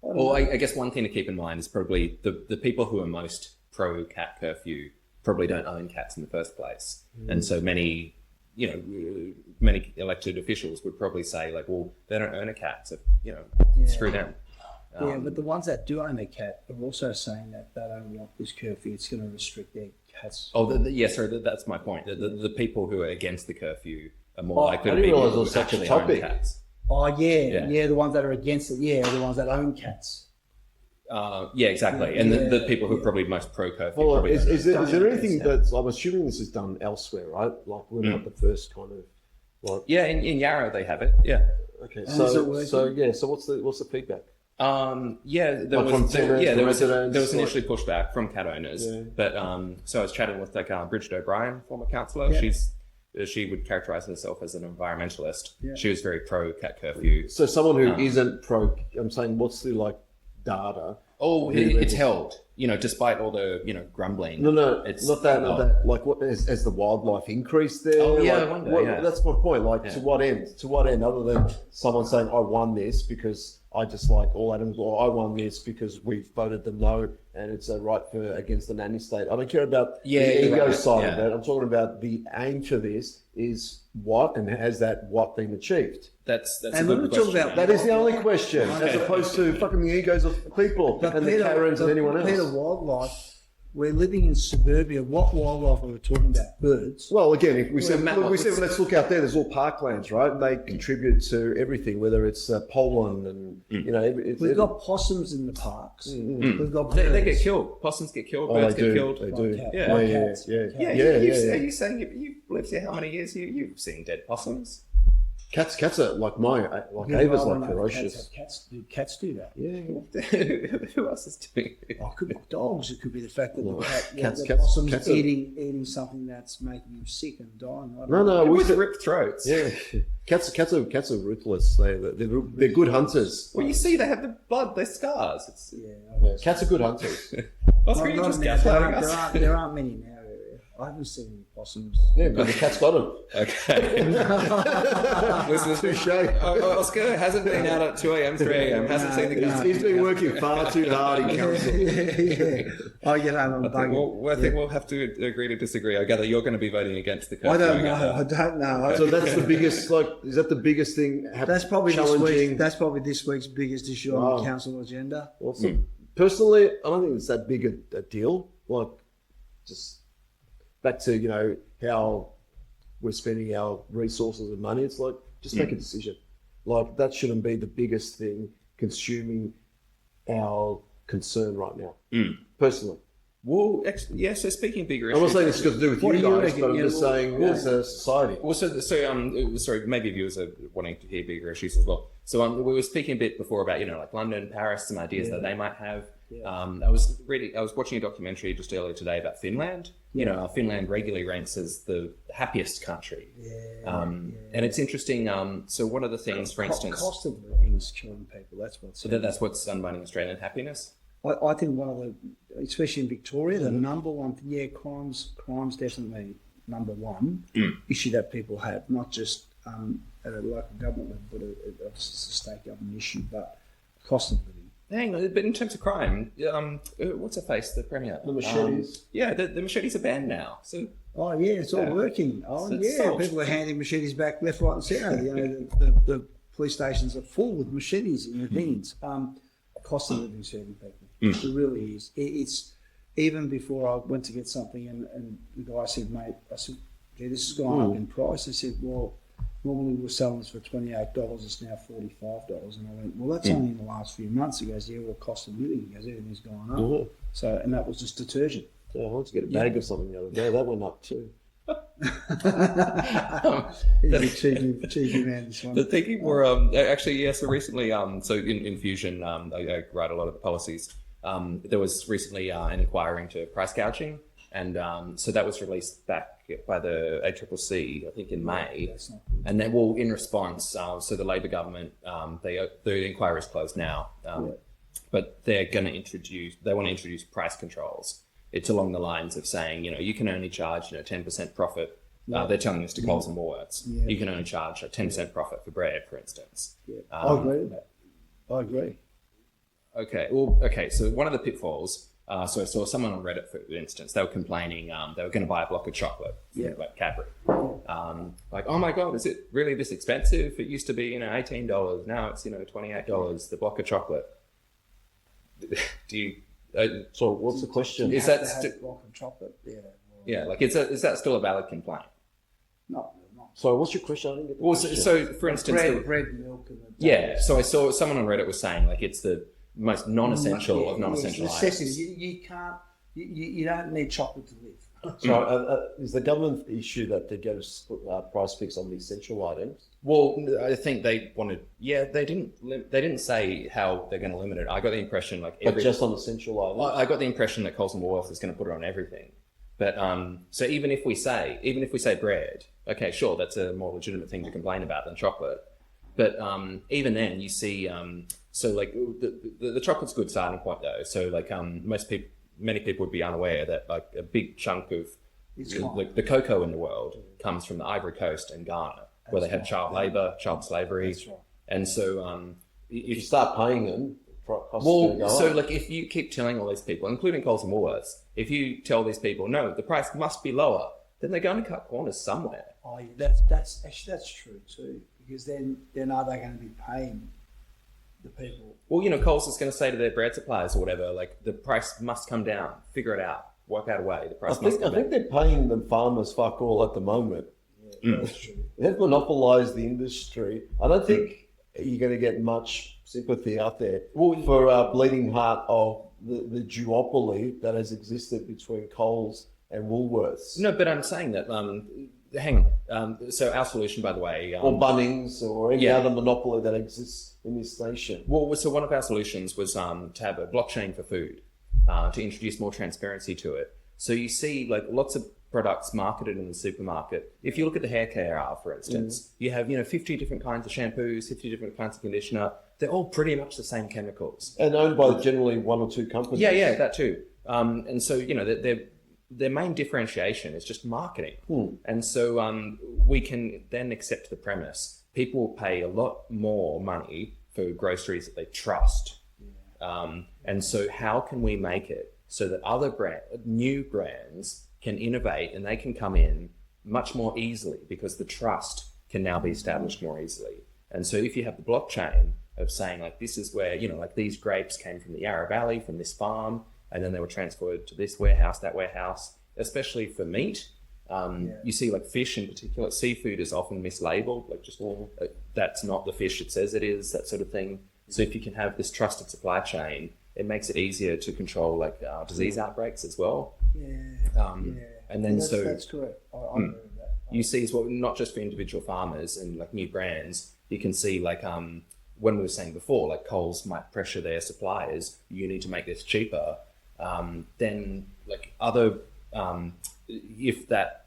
I guess one thing to keep in mind is probably the people who are most pro cat curfew probably don't own cats in the first place, and so many elected officials would probably say like, well, they don't own a cat, so screw them. Yeah, but the ones that do own a cat are also saying that they don't want this curfew. It's going to restrict their cats. Oh, that's my point. The people who are against the curfew are more likely to be I didn't realise people it was who such a actually own topic. cats. Oh, yeah, the ones that are against it, the ones that own cats. Yeah, exactly. And the people who are probably most pro curfew. Well, probably is there anything that. I'm assuming this is done elsewhere, right? Like we're not the first kind of. Like, yeah, in Yarra they have it. Yeah. Okay. And is it working? So what's the feedback? There Like from tenants, was residents, initially pushback from cat owners, but so I was chatting with Bridget O'Brien, former councillor. Yeah. She would characterise herself as an environmentalist. Yeah. She was very pro cat curfew. So someone who isn't pro, I'm saying, what's the like data? Oh, it's held. Despite all the grumbling. No, it's not that. Like, what has the wildlife increased there? Oh, yeah, like, I wonder, that's my point. Like, to what end? To what end? Other than someone saying, "I won this because I dislike all animals," or "I won this because we voted them no, and it's a right for against the nanny state." I don't care about the ego side of that. I'm talking about the aim for this is what, and has that what been achieved? That's a And good when we question. talk about That is the only question, as opposed to fucking the egos of people and the Karens and anyone else. Peter, wildlife, we're living in suburbia. What wildlife are we talking about? Birds? Well, again, if we said let's look out there. There's all parklands, right? And they contribute to everything, whether it's pollen and We've got possums in the parks. We've got birds. They get killed. Possums get killed. Birds get killed. They do. Yeah. Cats. Are you saying you've lived here how many years? You've seen dead possums? Cats are like Ava's like ferocious. Cats do that. Yeah. Who else is doing it? Oh, it could be dogs. It could be the fact that Cats the possum's are- eating something that's making him sick and dying. I don't No, know. no, With ripped throats. Yeah, cats are ruthless. They're good hunters. Well, you see, they have the blood, they're scars. It's, Yeah. Cats are good hunters. Oscar, Not you just now. gaslighting us. There aren't many now. I haven't seen any possums. Yeah, but the cat's got them. Okay. Listeners, Touche. Oscar hasn't been out at 2 a.m., 3 a.m., hasn't seen the cats. He's been working far too hard in council. Yeah. I get home and bug it. I think we'll have to agree to disagree. I gather you're going to be voting against the I curfew. don't know. So that's the biggest. Is that the biggest thing? That's probably challenging. That's probably this week's biggest issue on the council agenda. Awesome. Personally, I don't think it's that big a deal. Like, just back to how we're spending our resources and money. It's like, just make a decision. Like, that shouldn't be the biggest thing consuming our concern right now. Personally, Well, so speaking of bigger I'm not issues... saying it's got to do with What you do you guys, reckon? but I'm Yeah, just saying as a society. Well, sorry, maybe viewers are wanting to hear bigger issues as well. So we were speaking a bit before about, like London, Paris, some ideas that they might have. I was watching a documentary just earlier today about Finland. Finland regularly ranks as the happiest country. And it's interesting. So one of the things, for instance... Cost of living is killing people. That's what's undermining Australian happiness? I think one of the, especially in Victoria, the number one thing, crime's definitely number one issue that people have, not just at a local government level, but it's a state government issue, but cost of living. Hang on, but in terms of crime, what's her face, the Premier? The machetes. The machetes are banned now. So Oh yeah, it's all working. Oh So it's yeah, solved. people are handing machetes back left, right, and centre. The police stations are full with machetes in the things. Cost of living serving people. It really is. It's even before I went to get something, and the guy said, "Mate," I said, "Yeah, this has gone up in price." I said, "Well, normally we're selling this for $28. It's now $45." And I went, "Well, that's only in the last few months." He goes, "Yeah, well, cost of living." He goes, "Everything's gone up." So, and that was just detergent. Yeah, I wanted to get a bag of something the other day. That went up too. He's a cheeky man, this one. The thinking were so recently so in Fusion I write a lot of the policies. There was recently an inquiry into price gouging, and so that was released back by the ACCC, I think in May. That's not good. And then, in response, so the Labor government, the inquiry is closed now, but they want to introduce price controls. It's along the lines of saying, you can only charge 10% profit. They're telling this to Coles and Woolworths. Yeah. You can only charge a 10% profit for bread, for instance. Yeah. I agree with that. I agree. Okay. So one of the pitfalls. So I saw someone on Reddit, for instance, they were complaining they were going to buy a block of chocolate, like Cadbury. Like, oh my God, is it really this expensive? It used to be $18. Now it's $28. The block of chocolate. Do you? So what's the question? Is Have that to have a block of chocolate? Yeah. Yeah, like is that still a valid complaint? No. So what's your question? I didn't get the Well, question. so for instance, bread, milk, and so I saw someone on Reddit was saying like it's the most non-essential of non-essential necessity. items. You can't. You don't need chocolate to live. So is the government issue that they get a price fix on the essential items? Well, I think they wanted. Yeah, they didn't say how they're going to limit it. I got the impression like But just on essential items? I got the impression that Coles and Woolworths is going to put it on everything. But so even if we say bread, okay, sure, that's a more legitimate thing to complain about than chocolate. But even then, you see, so like the chocolate's a good starting point though. So like many people would be unaware that like a big chunk of the cocoa in the world comes from the Ivory Coast and Ghana, where they have child labour, child slavery, and so if you start paying them, costs so like if you keep telling all these people, including Coles and Woolworths, if you tell these people no, the price must be lower, then they're going to cut corners somewhere. Oh, yeah, that's true too. Because then are they going to be paying the people? Well, Coles is going to say to their bread suppliers or whatever, like the price must come down. Figure it out. Work out a way. The price must come down. I think they're paying the farmers fuck all at the moment. Yeah, that's true. They've monopolised the industry. I don't think you're going to get much sympathy out there for a bleeding heart of the duopoly that has existed between Coles and Woolworths. No, but I'm saying that hang on. So our solution, by the way, or Bunnings or any Yeah. other monopoly that exists in this nation. well, so one of our solutions was to have a blockchain for food, to introduce more transparency to it. So you see, like, lots of products marketed in the supermarket. If you look at the hair care aisle, for instance, you have 50 different kinds of shampoos, 50 different kinds of conditioner. They're all pretty much the same chemicals. And owned by generally one or two companies. Yeah, that too. And so their main differentiation is just marketing. And so we can then accept the premise people will pay a lot more money for groceries that they trust. And so how can we make it so that other new brands can innovate and they can come in much more easily because the trust can now be established more easily. And so if you have the blockchain of saying, like, this is where, like, these grapes came from the Yarra Valley, from this farm, and then they were transferred to this warehouse, that warehouse, especially for meat. You see, like, fish in particular, seafood is often mislabeled, like, just that's not the fish it says it is, that sort of thing. So if you can have this trusted supply chain, it makes it easier to control, like, disease outbreaks as well. And then that's correct. I agree with that. You see as well, not just for individual farmers and, like, new brands, you can see, like, when we were saying before, like, Coles might pressure their suppliers, you need to make this cheaper. Then, like, other, if that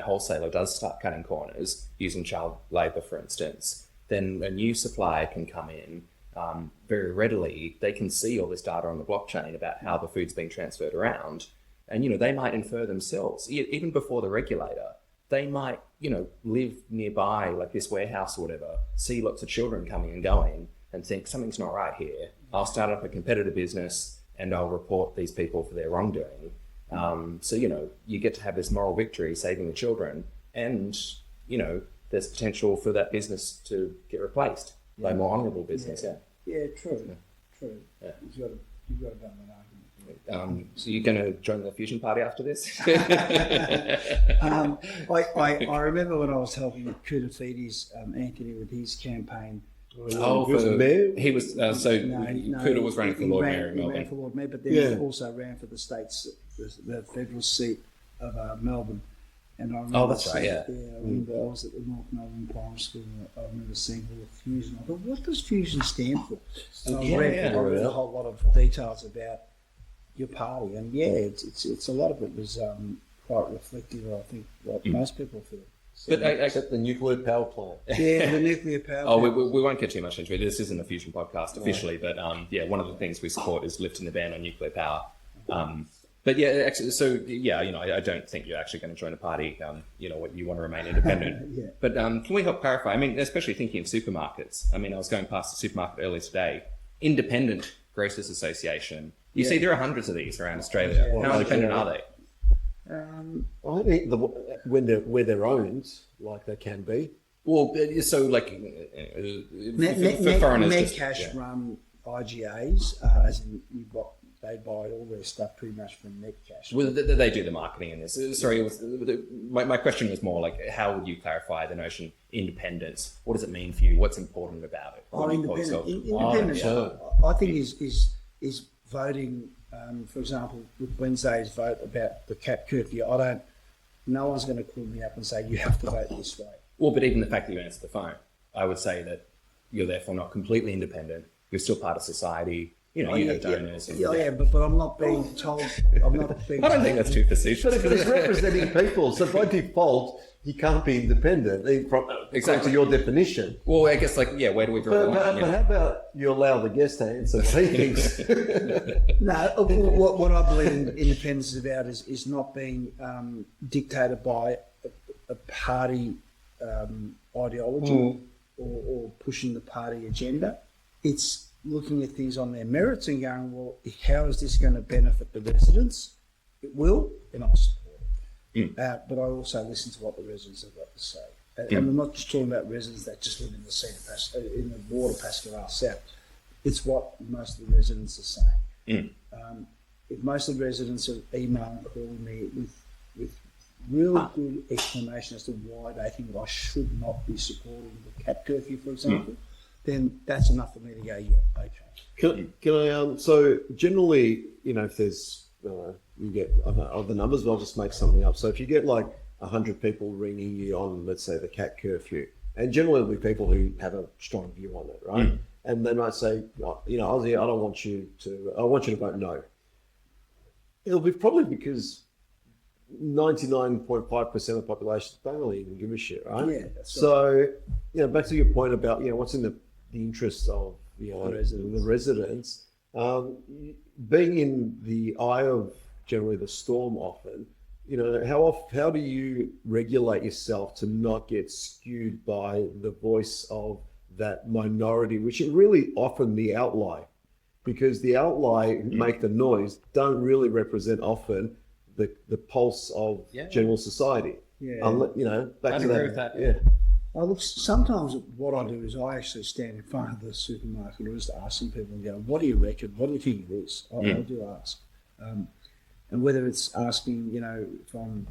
wholesaler does start cutting corners using child labour, for instance, then a new supplier can come in very readily. They can see all this data on the blockchain about how the food's being transferred around, and they might infer themselves even before the regulator. They might live nearby, like this warehouse or whatever, see lots of children coming and going, and think something's not right here. I'll start up a competitor business and I'll report these people for their wrongdoing. So you get to have this moral victory, saving the children, and there's potential for that business to get replaced by a more honourable business. Yeah, true. Yeah. You've got to have an argument. So you're going to join the Fusion Party after this? I remember when I was helping Kudafides, Anthony, with his campaign. Was it mayor? He was Kuda was running for Lord Mayor in Melbourne. He ran for Lord Mayor, but then he also ran for the federal seat of Melbourne. And I remember that's right, yeah. I remember I was at the North Melbourne Primary School. I remember seeing all the Fusion. I thought, what does Fusion stand for? And I read a whole lot of details about your party, and it's a lot of it was quite reflective of, I think, what most people feel. But except the nuclear power plant. Yeah, the nuclear power Oh, plant. we won't get too much into it. This isn't a Fusion podcast officially, but one of the things we support is lifting the ban on nuclear power. But yeah, actually, so yeah, I don't think you're actually going to join a party. What you want to remain independent. Yeah. But can we help clarify? I mean, especially thinking of supermarkets. I mean, I was going past the supermarket earlier today. Independent Grocers Association. You see, there are hundreds of these around Australia. Yeah. How independent are they? I think where they're owned, like they can be. Well, so like for foreigners, Metcash run IGAs, as in they buy all their stuff pretty much from Metcash. Well, they do the marketing in this. Sorry, my question was more like, how would you clarify the notion independence? What does it mean for you? What's important about it? Independent. I think is voting. For example, with Wednesday's vote about the cap curfew, no one's going to call me up and say you have to vote this way. Well, but even the fact that you answer the phone, I would say that you're therefore not completely independent. You're still part of society. You have donors. But I'm not being told. I'm not being. I don't think that's too facetious. But it's representing people, so by default, you can't be independent according to your definition. Well, I guess where do we draw the line? But how about you allow the guest to answer what he thinks? No, what I believe in independence is about is not being dictated by a party ideology or pushing the party agenda. It's looking at things on their merits and going, well, how is this going to benefit the residents? It will, and I'll support it. But I also listen to what the residents have got to say. And I'm not just talking about residents that just live in the border Pascal South. It's what most of the residents are saying. If most of the residents are emailing, calling me with really good explanation as to why they think I should not be supporting the cap curfew, for example, then that's enough for me to go, yeah, okay. Can I? So generally, if there's you get the numbers, but I'll just make something up. So if you get like 100 people ringing you on, let's say, the cat curfew. And generally it'll be people who have a strong view on it, right? And they might say, oh, you know, Ozzy, I want you to vote no. It'll be probably because 99.5% of the population don't really even give a shit, right? Yeah, that's right. So, you know, back to your point about, you know, what's in the interests of, you know, the residents, being in the eye of generally the storm often, you know, how do you regulate yourself to not get skewed by the voice of that minority, which is really often the outlier, because the outlier who make the noise don't really represent often the pulse of general society. Yeah. You know, back I'd to agree that. with that. Yeah. Oh, look, sometimes what I do is I actually stand in front of the supermarket or just asking people and go, what do you reckon? What do you think it is? I do ask. And whether it's asking, you know, if I'm,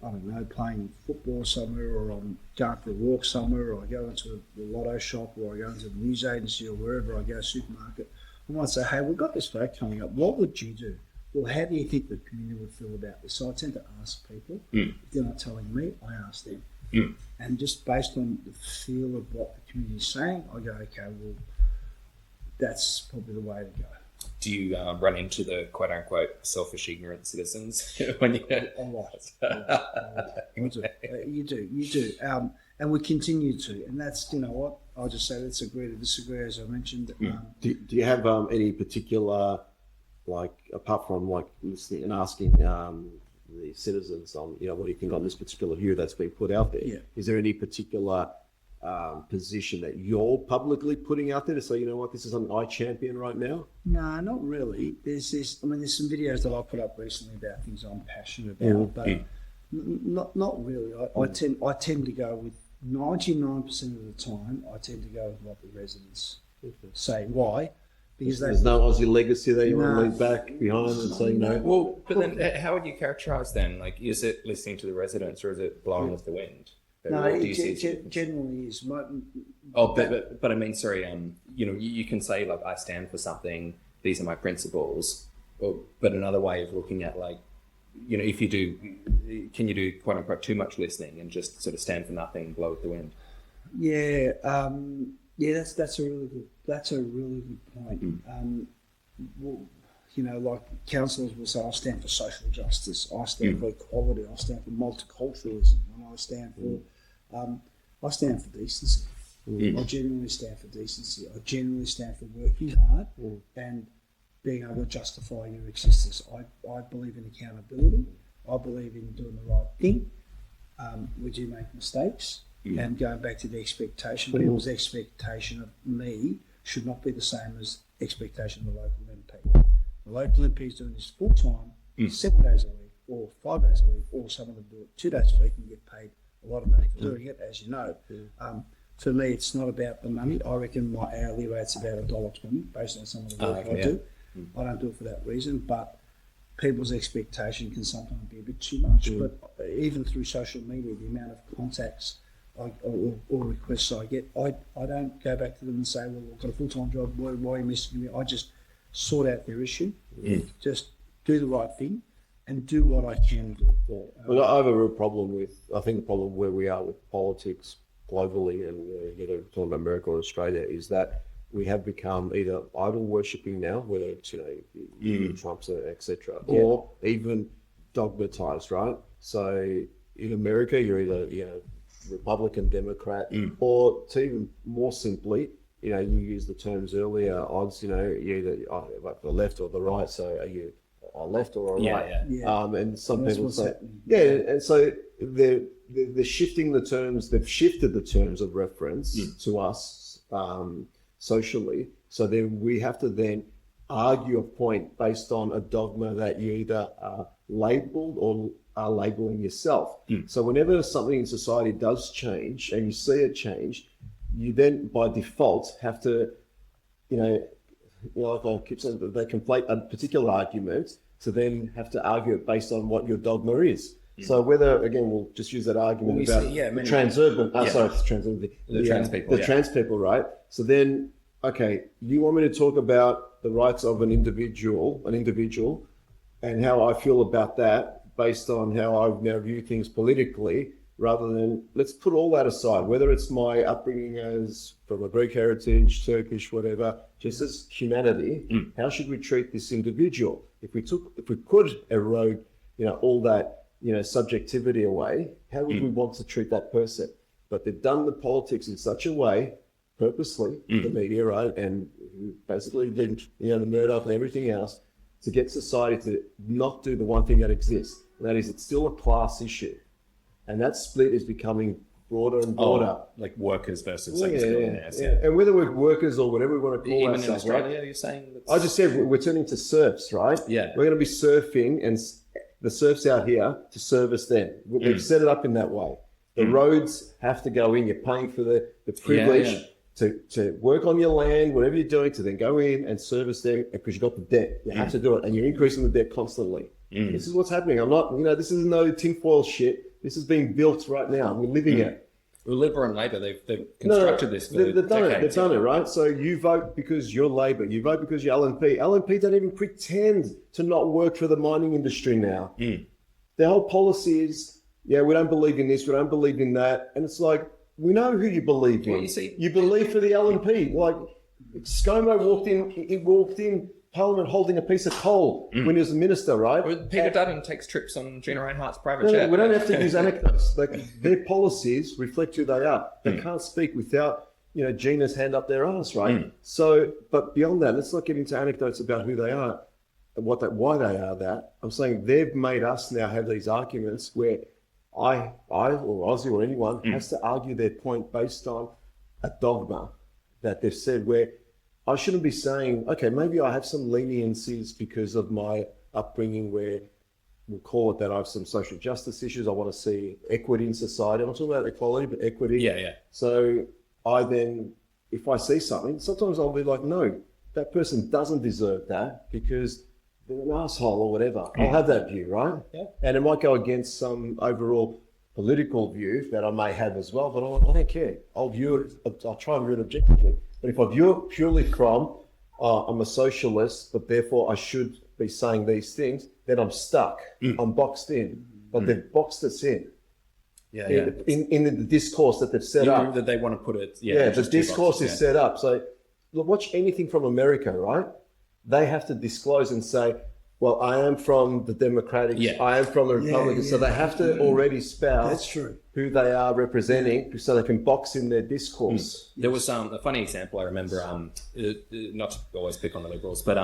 I don't know, playing football somewhere, or I'm going for a walk somewhere, or I go into the lotto shop, or I go into the news agency, or wherever I go, supermarket, I might say, hey, we've got this vote coming up. What would you do? Well, how do you think the community would feel about this? So I tend to ask people. If they're not telling me, I ask them. And just based on the feel of what the community is saying, I go, okay, well, that's probably the way to go. Do you run into the quote unquote selfish, ignorant citizens when you? You do. And we continue to. And that's, you know what, I'll just say, let's agree to disagree, as I mentioned. Do you have any particular, like, apart from like listening and asking the citizens on, you know, what do you think on this particular view that's been put out there? Yeah. Is there any particular position that you're publicly putting out there to say, you know what, this is something I champion right now? No, not really. There's some videos that I put up recently about things I'm passionate about, but not really. I tend to go with 99% of the time. I tend to go with what the residents say. Why? Because there's no Aussie legacy that you want to leave back behind and say no. Well, but then how would you characterise then? Like, is it listening to the residents, or is it blowing with the wind? No, What do it you see? generally is. But I mean, sorry. You know, you can say like, I stand for something. These are my principles. But another way of looking at, like, you know, if you do, can you do quote unquote too much listening and just sort of stand for nothing, blow with the wind? Yeah, that's a really good point. Well, you know, like councillors will say, I stand for social justice, I stand for equality, I stand for multiculturalism, and I stand for decency. I genuinely stand for decency. I genuinely stand for working hard and being able to justify your existence. I believe in accountability. I believe in doing the right thing. We do make mistakes. And going back to the expectation, people's expectation of me should not be the same as expectation of the local MP. The local MP is doing this full time, 7 days a week, or 5 days a week, or some of them do it 2 days a week and get paid a lot of money for doing it, as you know. For me, it's not about the money. I reckon my hourly rate's about $1.20 based on some of the work I do. I don't do it for that reason, but people's expectation can sometimes be a bit too much. But even through social media, the amount of contacts or requests I get, I don't go back to them and say, well, I've got a full-time job, why are you messaging me? I just sort out their issue, just do the right thing and do what I can do. Well, I have a real problem with, I think the problem where we are with politics globally, and you know, talking about America or Australia, is that we have become either idol worshipping now, whether it's, you know, Trump's, etc., or even dogmatized, right? So in America, you're either, you know, Republican, Democrat, or to even more simply, you know, you used the terms earlier, odds, you know, you either like the left or the right. So are you a left or a right? And some people say, and so they're shifting the terms. They've shifted the terms of reference to us socially. So then we have to then argue a point based on a dogma that you either are labelled or are labelling yourself. So whenever something in society does change and you see it change, you then by default have to, you know, like I keep saying, they conflate a particular argument to then have to argue it based on what your dogma is. So whether, again, we'll just use that argument about transurban, the trans people, right? So then, okay, you want me to talk about the rights of an individual and how I feel about that, based on how I now view things politically, rather than let's put all that aside, whether it's my upbringing as from a Greek heritage, Turkish, whatever, just as humanity, how should we treat this individual? If we could erode, all that, subjectivity away, how would we want to treat that person? But they've done the politics in such a way, purposely, the media, right, and basically did, the Murdoch and everything else, to get society to not do the one thing that exists. And that is, it's still a class issue. And that split is becoming broader and broader. Like workers versus yeah. And whether we're workers or whatever we want to call even ourselves, in Australia, right? you're saying I just said we're turning to serfs, right? Yeah. We're going to be surfing, and the serfs out here to service them. They've set it up in that way. The roads have to go in. You're paying for the privilege to work on your land, whatever you're doing, to then go in and service them because you've got the debt. You have to do it, and you're increasing the debt constantly. This is what's happening. I'm not, this is no tinfoil shit. This is being built right now. We're living it. Well, Liberal and Labor, they've constructed this for they've done decades. it. They've done it, right? So you vote because you're Labor. You vote because you're LNP. LNP don't even pretend to not work for the mining industry now. Their whole policy is, we don't believe in this, we don't believe in that. And it's like, we know who you believe in. Well, you see, you believe for the LNP. Like, ScoMo walked in Parliament holding a piece of coal when he was a minister, right? Peter Dutton takes trips on Gina Rinehart's private jet. We don't have to use anecdotes. Like, their policies reflect who they are. They can't speak without, Gina's hand up their ass, right? So, but beyond that, let's not get into anecdotes about who they are and why they are that. I'm saying they've made us now have these arguments where I or Ozzy or anyone has to argue their point based on a dogma that they've said, where I shouldn't be saying, okay, maybe I have some leniencies because of my upbringing, where we'll call it that I have some social justice issues. I want to see equity in society. I'm not talking about equality, but equity. Yeah. So I then, if I see something, sometimes I'll be like, no, that person doesn't deserve that because they're an asshole or whatever. I'll have that view, right? Yeah. And it might go against some overall political view that I may have as well, but I don't care. I'll try and view it objectively. But if I view it purely from, I'm a socialist, but therefore I should be saying these things, then I'm stuck. I'm boxed in. But they've boxed us in. In the discourse that they've set up. That they want to put it. The discourse is set up. So look, watch anything from America, right? They have to disclose and say, well, I am from the Democratic, I am from the Republican. So they have to already spout who they are representing so they can box in their discourse. There was a funny example I remember, not to always pick on the Liberals, but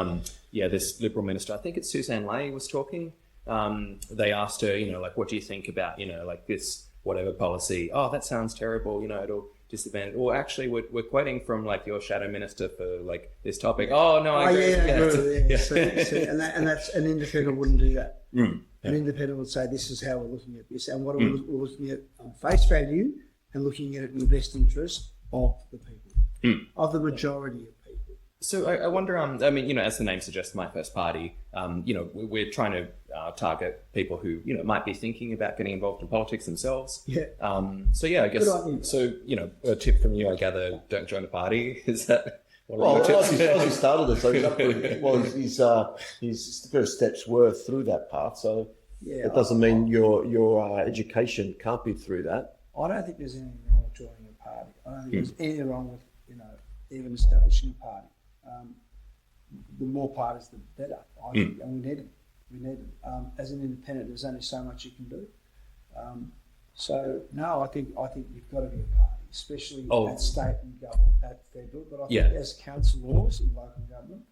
this Liberal minister, I think it's Suzanne Ley, was talking. They asked her, what do you think about, this whatever policy? Oh, that sounds terrible, it'll disadvantage. Well, actually, we're quoting from your shadow minister for this topic. Oh no, I agree. And that's an independent wouldn't do that. An independent would say, this is how we're looking at this, and what we're looking at on face value, and looking at it in the best interest of the people, of the majority of people. So I wonder, as the name suggests, My First Party, we're trying to target people who, might be thinking about getting involved in politics themselves. I guess, a tip from you, I gather, don't join a party. Is that one of your tips? Ozzy started it, so his first steps were through that path. So it doesn't mean your education can't be through that. I don't think there's anything wrong with joining a party. I don't think there's anything wrong with, even establishing a party. The more parties, the better. I think, and we need them. We need them. As an independent, there's only so much you can do. I think you've got to be a party, especially at state and government, at federal. But I think as councillors in local government,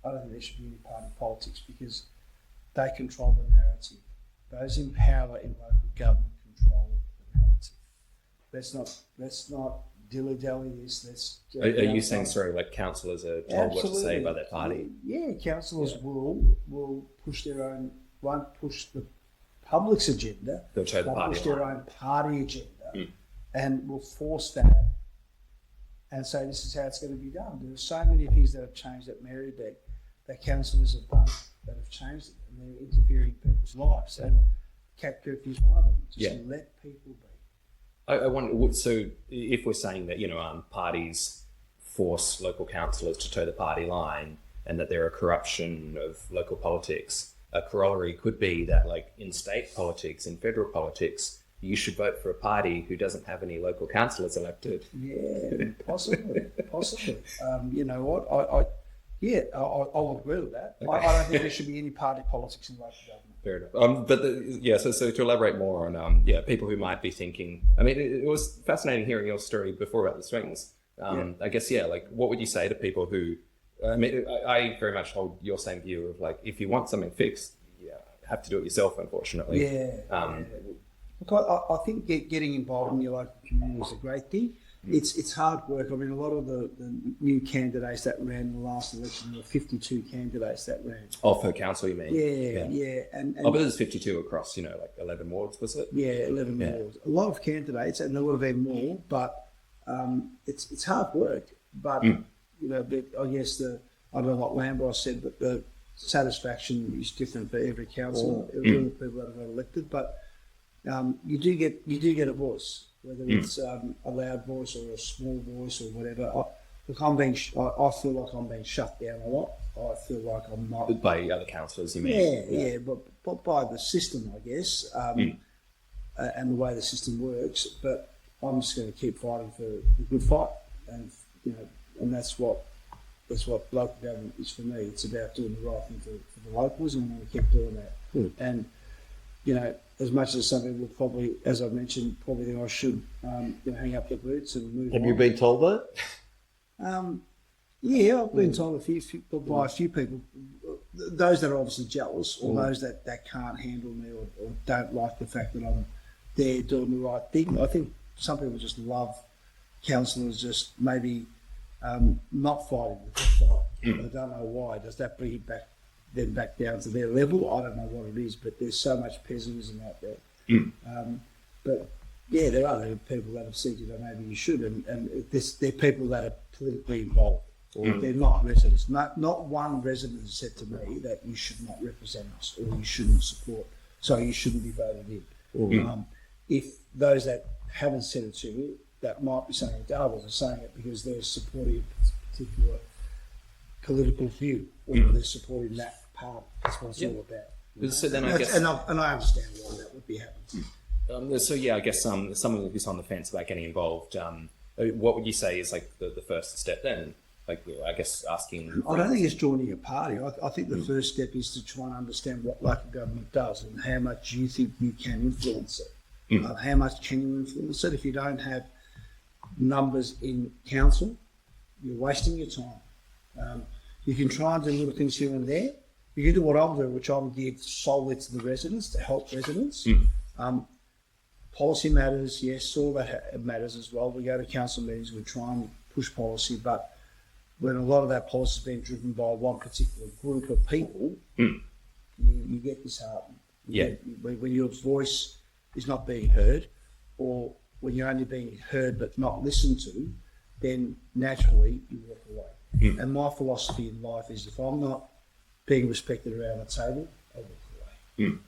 I don't think there should be any party politics because they control the narrative. Those in power in local government control the narrative. Let's not dilly-dally this. Are you saying, councillors are told what to say by their party? Yeah, councillors will push won't push the public's agenda. They'll show the party push their own party agenda and will force that and say this is how it's going to be done. There are so many things that have changed at Merri-bek that councillors have done that have changed it, and they're interfering in people's lives. And cat curfew is one of them. Just let people be. I wonder, so if we're saying that, parties force local councillors to toe the party line and that there are corruption of local politics, a corollary could be that, like, in state politics, in federal politics, you should vote for a party who doesn't have any local councillors elected. Yeah, possibly. You know what? I would agree with that. Okay. I don't think there should be any party politics in local government. Fair enough. So to elaborate more on, people who might be thinking, I mean, it was fascinating hearing your story before about the swings. I guess, like, what would you say to people who, I mean, I very much hold your same view of, like, if you want something fixed, you have to do it yourself, unfortunately. Look, I think getting involved in your local community is a great thing. It's hard work. I mean, a lot of the new candidates that ran in the last election, there were 52 candidates that ran. Oh, for council, you mean? Yeah. And but there's 52 across, like 11 wards, was it? Yeah, 11 wards. A lot of candidates, and there would have been more, but it's hard work. But, I guess I don't know what Lambros said, but the satisfaction is different for every council, every people that are elected. But you do get a voice, whether it's a loud voice or a small voice or whatever. I feel like I'm being shut down a lot. I feel like I'm not by other councillors. You mean? But by the system, I guess, and the way the system works. But I'm just going to keep fighting for the good fight, and and that's what local government is for me. It's about doing the right thing for the locals, and I'm going to keep doing that. And as much as some people probably, as I mentioned, probably think I should hang up the boots and move on. Have you been told that? I've been told by a few people, those that are obviously jealous, or those that can't handle me or don't like the fact that I'm there doing the right thing. I think some people just love councillors just maybe not fighting the good fight. I don't know why. Does that bring it back down to their level? I don't know what it is, but there's so much pessimism out there. But there are people that have said, maybe you should, and they're people that are politically involved, or they're not residents. Not one resident has said to me that you should not represent us, or you shouldn't support, so you shouldn't be voted in. If those that haven't said it to me, that might be saying it to others, are saying it because they're supporting a particular political view, or they're supporting that part. That's what it's all about. So then I guess, and I understand why that would be happening. I guess someone who's on the fence about getting involved, what would you say is like the first step then? Like, I guess asking. I don't think it's joining a party. I think the first step is to try and understand what local government does and how much you think you can influence it. How much can you influence it? If you don't have numbers in council, you're wasting your time. You can try and do little things here and there. You can do what I'll do, which I'll give solely to the residents, to help residents. Policy matters, yes, all that matters as well. We go to council meetings, we try and push policy, but when a lot of that policy is being driven by one particular group of people, you get disheartened. When your voice is not being heard, or when you're only being heard but not listened to, then naturally you walk away. And my philosophy in life is, if I'm not being respected around the table, I walk away.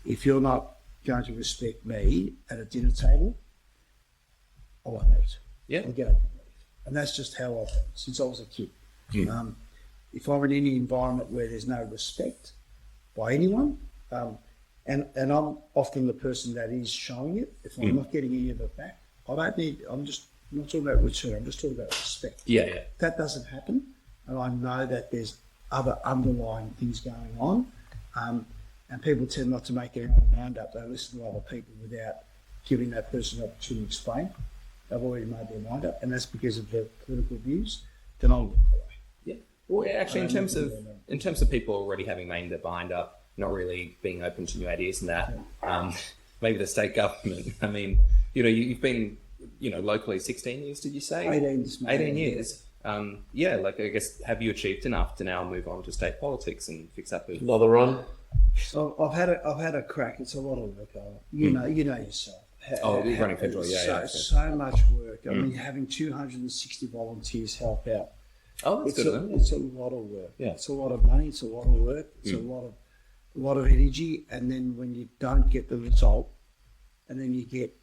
If you're not going to respect me at a dinner table, I won't eat. I'll get up and leave. And that's just how I've been since I was a kid. If I'm in any environment where there's no respect by anyone, and I'm often the person that is showing it, if I'm not getting any of it back, I'm not talking about return, I'm just talking about respect. That doesn't happen, and I know that there's other underlying things going on, and people tend not to make their own mind up. They listen to other people without giving that person an opportunity to explain. They've already made their mind up, and that's because of their political views. Then I'll walk away. Well, actually, in terms of people already having made their mind up, not really being open to new ideas and that, maybe the state government. I mean, you've been, locally 16 years, did you say? 18 years. I guess, have you achieved enough to now move on to state politics and fix up Another run? So I've had a crack. It's a lot of work. You know yourself. You're running federal, so much work. I mean, having 260 volunteers help out. Oh, that's good. It's a lot of work. It's a lot of money. It's a lot of work. It's a lot of energy. And then when you don't get the result, and then you get,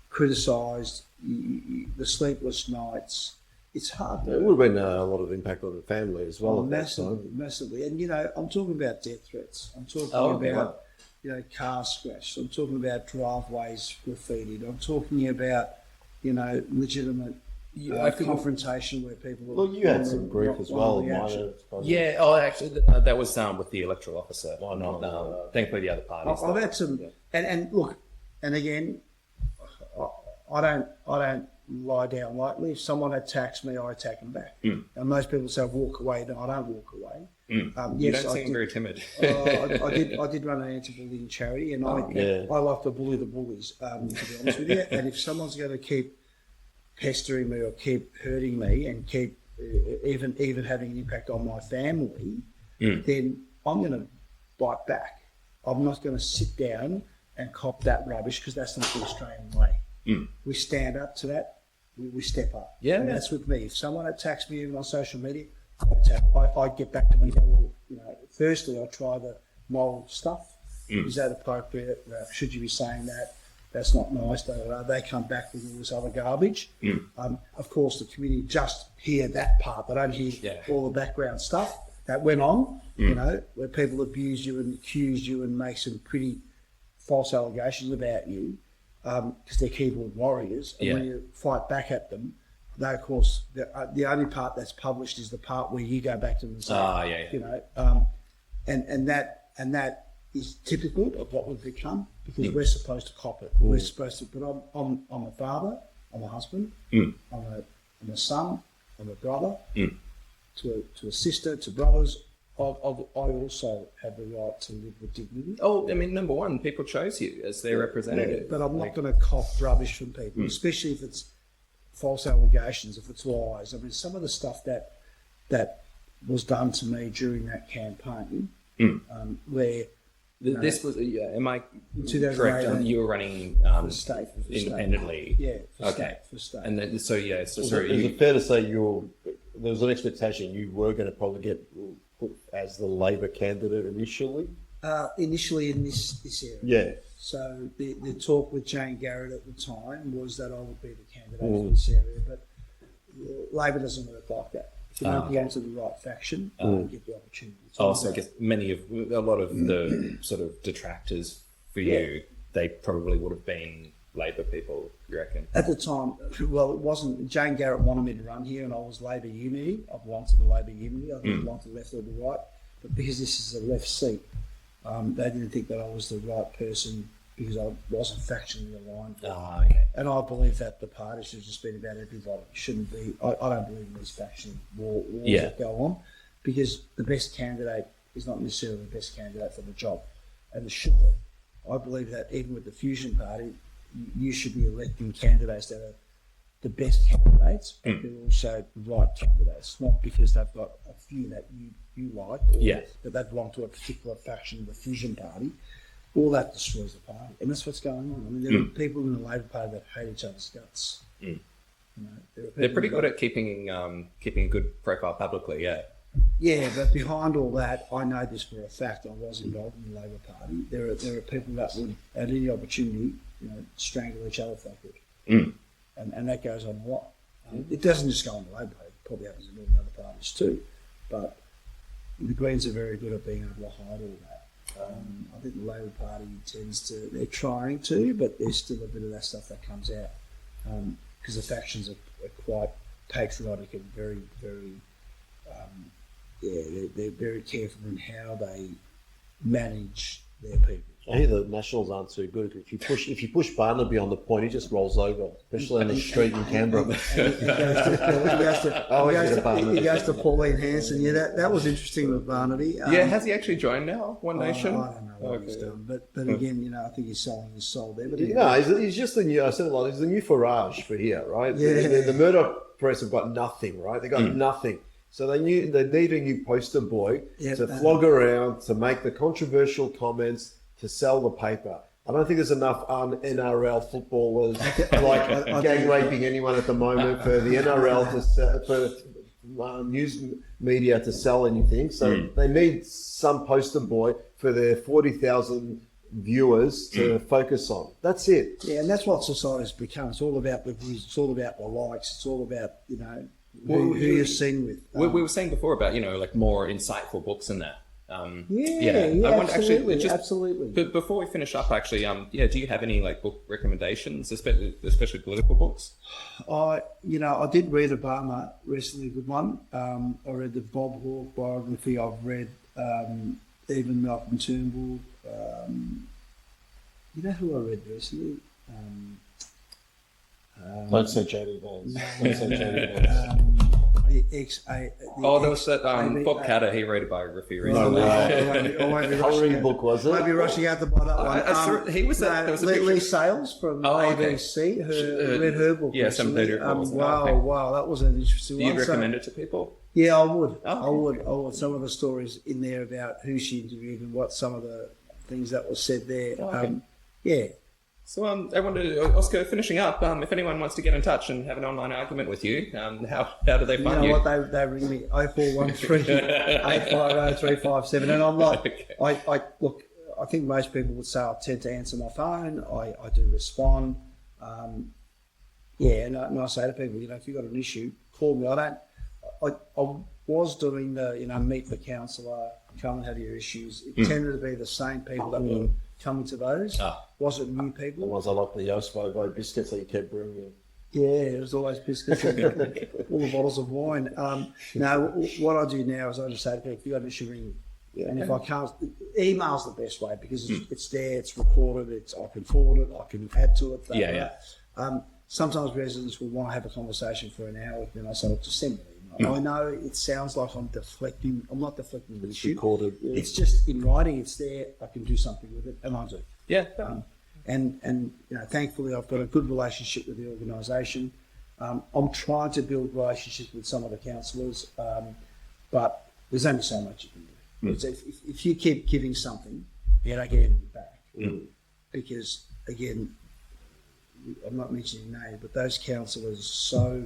criticised, the sleepless nights, it's hard. It would have been a lot of impact on the family as well. At that Massively, time. massively. And, you know, I'm talking about death threats. I'm talking okay, about, wow. you know, cars scratched. I'm talking about driveways graffitied. I'm talking about, you know, legitimate I think- confrontation where people... Well, you had some grief as well. Reaction. Yeah. Oh, actually, that was with the electoral officer. Not thankfully the other parties. I've had some, and look, and again, I don't lie down lightly. If someone attacks me, I attack them back. And most people say walk away. No, I don't walk away. You don't seem very timid. I did run an anti-bullying charity, and I like to bully the bullies. To be honest with you, and if someone's going to keep pestering me or keep hurting me and keep even having an impact on my family, then I'm going to bite back. I'm not going to sit down and cop that rubbish because that's not the Australian way. We stand up to that. We step up. Yeah, and that's with me. If someone attacks me even on social media, I get back to me. Well, you know, firstly, I try the moral stuff. Is that appropriate? Should you be saying that? That's not nice. They come back with all this other garbage. Of course, the community just hear that part. They don't hear all the background stuff that went on. You know, where people abuse you and accuse you and make some pretty false allegations about you because they're keyboard warriors. And when you fight back at them, they, of course, the only part that's published is the part where you go back to them and say, you know, and that is typical of what we've become because we're supposed to cop it. We're supposed to. But I'm a father. I'm a husband. I'm a son. I'm a brother. To a sister. To brothers. I also have the right to live with dignity. Oh, I mean, number one, people chose you as their representative. Yeah, but I'm not going to cop rubbish from people, especially if it's false allegations, if it's lies. I mean, some of the stuff that was done to me during that campaign, where this was, am I correct? You were running for state, independently. Yeah, for state. And then, so sorry. Is it fair to say there was an expectation you were going to probably get put as the Labor candidate initially? Initially in this area. Yeah. So the talk with Jane Garrett at the time was that I would be the candidate for this area, but Labor doesn't work like that. If you don't belong to the right faction, you get the opportunity. So I guess a lot of the sort of detractors for you, they probably would have been Labor people, you reckon? At the time, well, it wasn't. Jane Garrett wanted me to run here, and I was Labor Unity. I belonged to the Labor Unity. I didn't belong to the left or the right, but because this is a left seat, they didn't think that I was the right person because I wasn't factionally aligned. And I believe that the party should have just been about everybody. It shouldn't be. I don't believe in these faction wars that go on because the best candidate is not necessarily the best candidate for the job, and it should be. I believe that even with the Fusion Party, you should be electing candidates that are the best candidates, but they're also the right candidates, not because they've got a few that you like, or that they belong to a particular faction of the Fusion Party. All that destroys the party, and that's what's going on. I mean, there are people in the Labor Party that hate each other's guts. You know, they're pretty good at keeping a good profile publicly, Yeah, but behind all that, I know this for a fact. I was involved in the Labor Party. There are people that would, at any opportunity, you know, strangle each other if they could, and that goes on a lot. It doesn't just go on the Labor Party; it probably happens in all the other parties too. But the Greens are very good at being able to hide all that. I think the Labor Party they're trying to, but there's still a bit of that stuff that comes out because the factions are quite patriotic and very, very. They're very careful in how they manage their people. I hear the Nationals aren't too good. If you push Barnaby on the point, he just rolls over, especially on the street in Canberra. He goes to Pauline Hanson. Yeah, that was interesting with Barnaby. has he actually joined now? One Nation? I don't know what he's done, but again, you know, I think he's selling his soul there. But he's just the new. I said a lot. He's the new Farage for here, right? Yeah. The Murdoch press have got nothing, right? They got nothing. So they need a new poster boy to flog around, to make the controversial comments, to sell the paper. I don't think there's enough NRL footballers gang raping anyone at the moment for the NRL to sell, for news media to sell anything. So they need some poster boy for their 40,000 viewers to focus on. That's it. Yeah, and that's what society's become. It's all about the views. It's all about the likes. It's all about, you know, who you've seen with. We were saying before about, like more insightful books and that. Yeah, I want absolutely, absolutely. But before we finish up, actually, do you have any like book recommendations, especially political books? I did read Obama recently, a good one. I read the Bob Hawke biography. I've read even Malcolm Turnbull. You know who I read recently? Don't say J.D. Vance. Don't say J.D. Vance. There was that Bob Catter. He wrote a biography recently. I won't be rushing Coloring book, was it? Won't be rushing out to buy that one. He was there was a picture. Lee Sales from ABC. Read her book. Yeah, some later. Wow, that was an interesting one. Do you recommend it to people? Yeah, I would. I would. Some of the stories in there about who she interviewed and what some of the things that was said there. Yeah. So, Oscar, finishing up, if anyone wants to get in touch and have an online argument with you, how do they find you? You know what, they ring me 0413 850 357, and I'm like, look, I think most people would say I tend to answer my phone. I do respond. And I say to people, if you've got an issue, call me. I was doing the, meet the councillor, come and have your issues. It tended to be the same people that were coming to those. Wasn't new people. The ones I like the Yost biscuits that you kept bringing. Yeah, it was always biscuits and all the bottles of wine. No, what I do now is I just say to people, if you've got an issue, ring me. And if I can't, email's the best way because it's there, it's recorded, I can forward it, I can add to it. Sometimes residents will want to have a conversation for an hour, then I say, look, just send me an email. I know it sounds like I'm deflecting. I'm not deflecting the issue. Recorded. Yeah. It's just in writing, it's there, I can do something with it, and I do. Yeah. And thankfully I've got a good relationship with the organisation. I'm trying to build relationships with some of the councillors, but there's only so much you can do. If you keep giving something, you don't get anything back. Because, again, I'm not mentioning names, but those councillors are so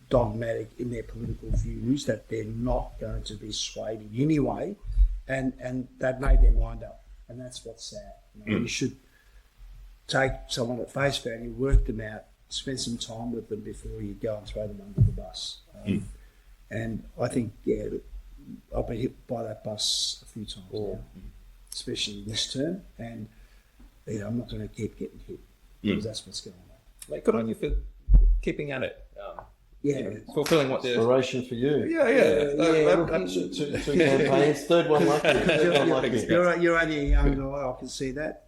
dogmatic in their political views that they're not going to be swayed in any way, and they've made their mind up, and that's what's sad. You should take someone at face value, work them out, spend some time with them before you go and throw them under the bus. And I think, I've been hit by that bus a few times now, especially this term, and I'm not going to keep getting hit because that's what's going on. Good on you for keeping at it. Fulfilling what the inspiration for you. Two campaigns, third one lucky. You're only a young guy, I can see that.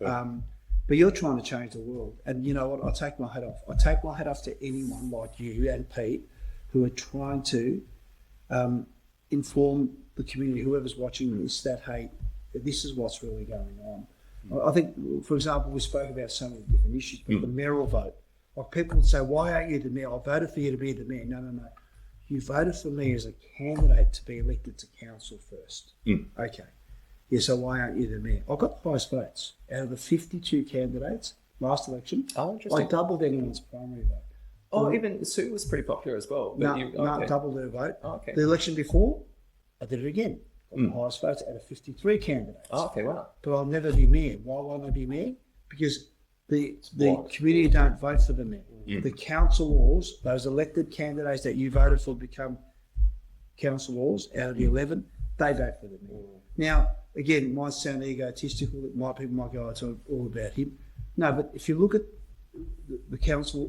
But you're trying to change the world, and you know what? I take my hat off. I take my hat off to anyone like you and Pete, who are trying to inform the community, whoever's watching this, that hey, this is what's really going on. I think, for example, we spoke about so many different issues, but the mayoral vote. Like people would say, why aren't you the mayor? I voted for you to be the mayor. No. You voted for me as a candidate to be elected to council first. Okay. Yeah, so why aren't you the mayor? I got the highest votes. Out of the 52 candidates last election, I doubled anyone's primary vote. Even Sue was pretty popular as well. Doubled her vote. Okay. The election before, I did it again. Got the highest votes out of 53 candidates. Wow. But I'll never be mayor. Why won't I be mayor? Because the community don't vote for the mayor. The councillors, those elected candidates that you voted for become councillors out of the 11, they vote for the mayor. Now, again, it might sound egotistical, people might go, it's all about him. No, but if you look at the councillor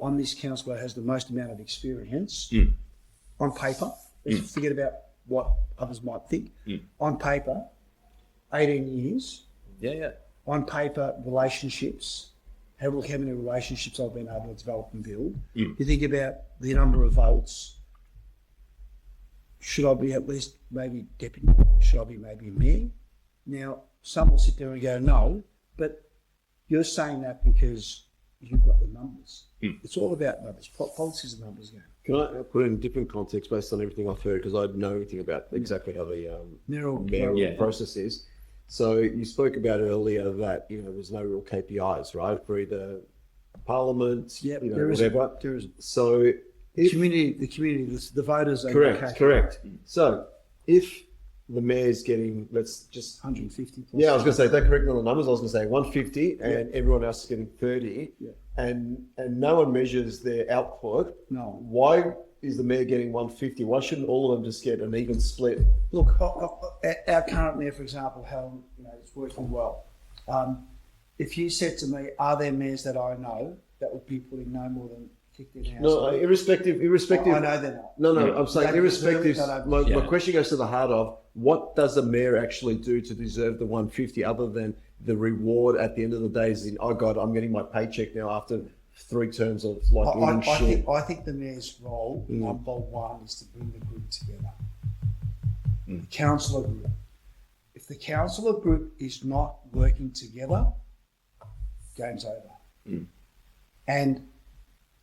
on this council that has the most amount of experience, on paper, let's forget about what others might think. On paper, 18 years. On paper, relationships. Have a look how many relationships I've been able to develop and build. You think about the number of votes. Should I be at least maybe deputy? Should I be maybe mayor? Now, some will sit there and go, no, but you're saying that because you've got the numbers. It's all about numbers. Politics is a numbers game. Can I put it in different context based on everything I've heard, because I don't know anything about exactly how the mayoral process is. So you spoke about earlier that there's no real KPIs, right, for either Parliament, whatever. There isn't. So the community, the voters. Correct. So if the mayor's getting, let's just, 150. Plus. yeah, I was going to say, don't correct me on the numbers. I was going to say 150 and everyone else is getting 30. Yeah. And no one measures their output. No. Why is the mayor getting 150? Why shouldn't all of them just get an even split? Look, our current mayor, for example, Helen, is working well. If you said to me, are there mayors that I know that would be putting no more than 15 hours? No, irrespective. I know they're not. No, I'm saying They irrespective. deserve it, My question goes to the heart of what does the mayor actually do to deserve the 150 other than the reward at the end of the day is in, oh God, I'm getting my paycheck now after 3 terms of like eating shit. I think the mayor's role, number one, is to bring the group together. The councillor group. If the councillor group is not working together, game's over. And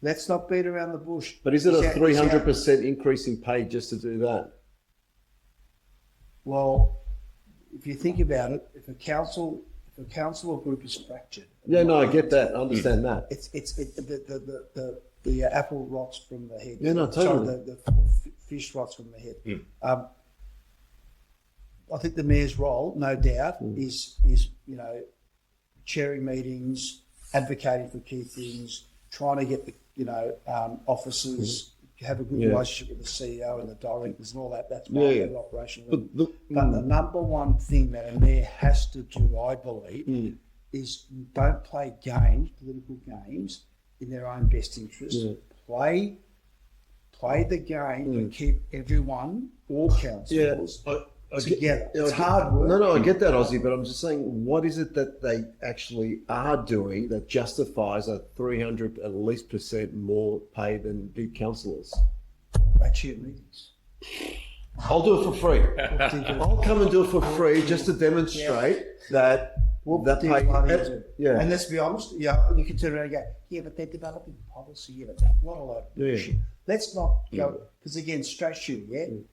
let's not beat around the bush. But is it a 300% increase in pay just to do that? Well, if you think about it, if a councillor group is fractured. Yeah, no, I get that. I understand that. The apple rots from the head. Yeah, no, totally. Sorry, the fish rots from the head. I think the mayor's role, no doubt, is chairing meetings, advocating for key things, trying to get the officers have a good relationship with the CEO and the directors and all that. That's part of the operation. But the number one thing that a mayor has to do, I believe, is don't play games, political games, in their own best interest. Play the game and keep everyone, all councillors, together. It's hard work. No, I get that, Ozzy, but I'm just saying, what is it that they actually are doing that justifies a 300 at least % more pay than big councillors? They chair meetings. I'll do it for free. I'll come and do it for free just to demonstrate that pay. Yeah. And let's be honest, you can turn around and go, but they're developing policy. What a load of bullshit. Let's not go, because again, straight shooting,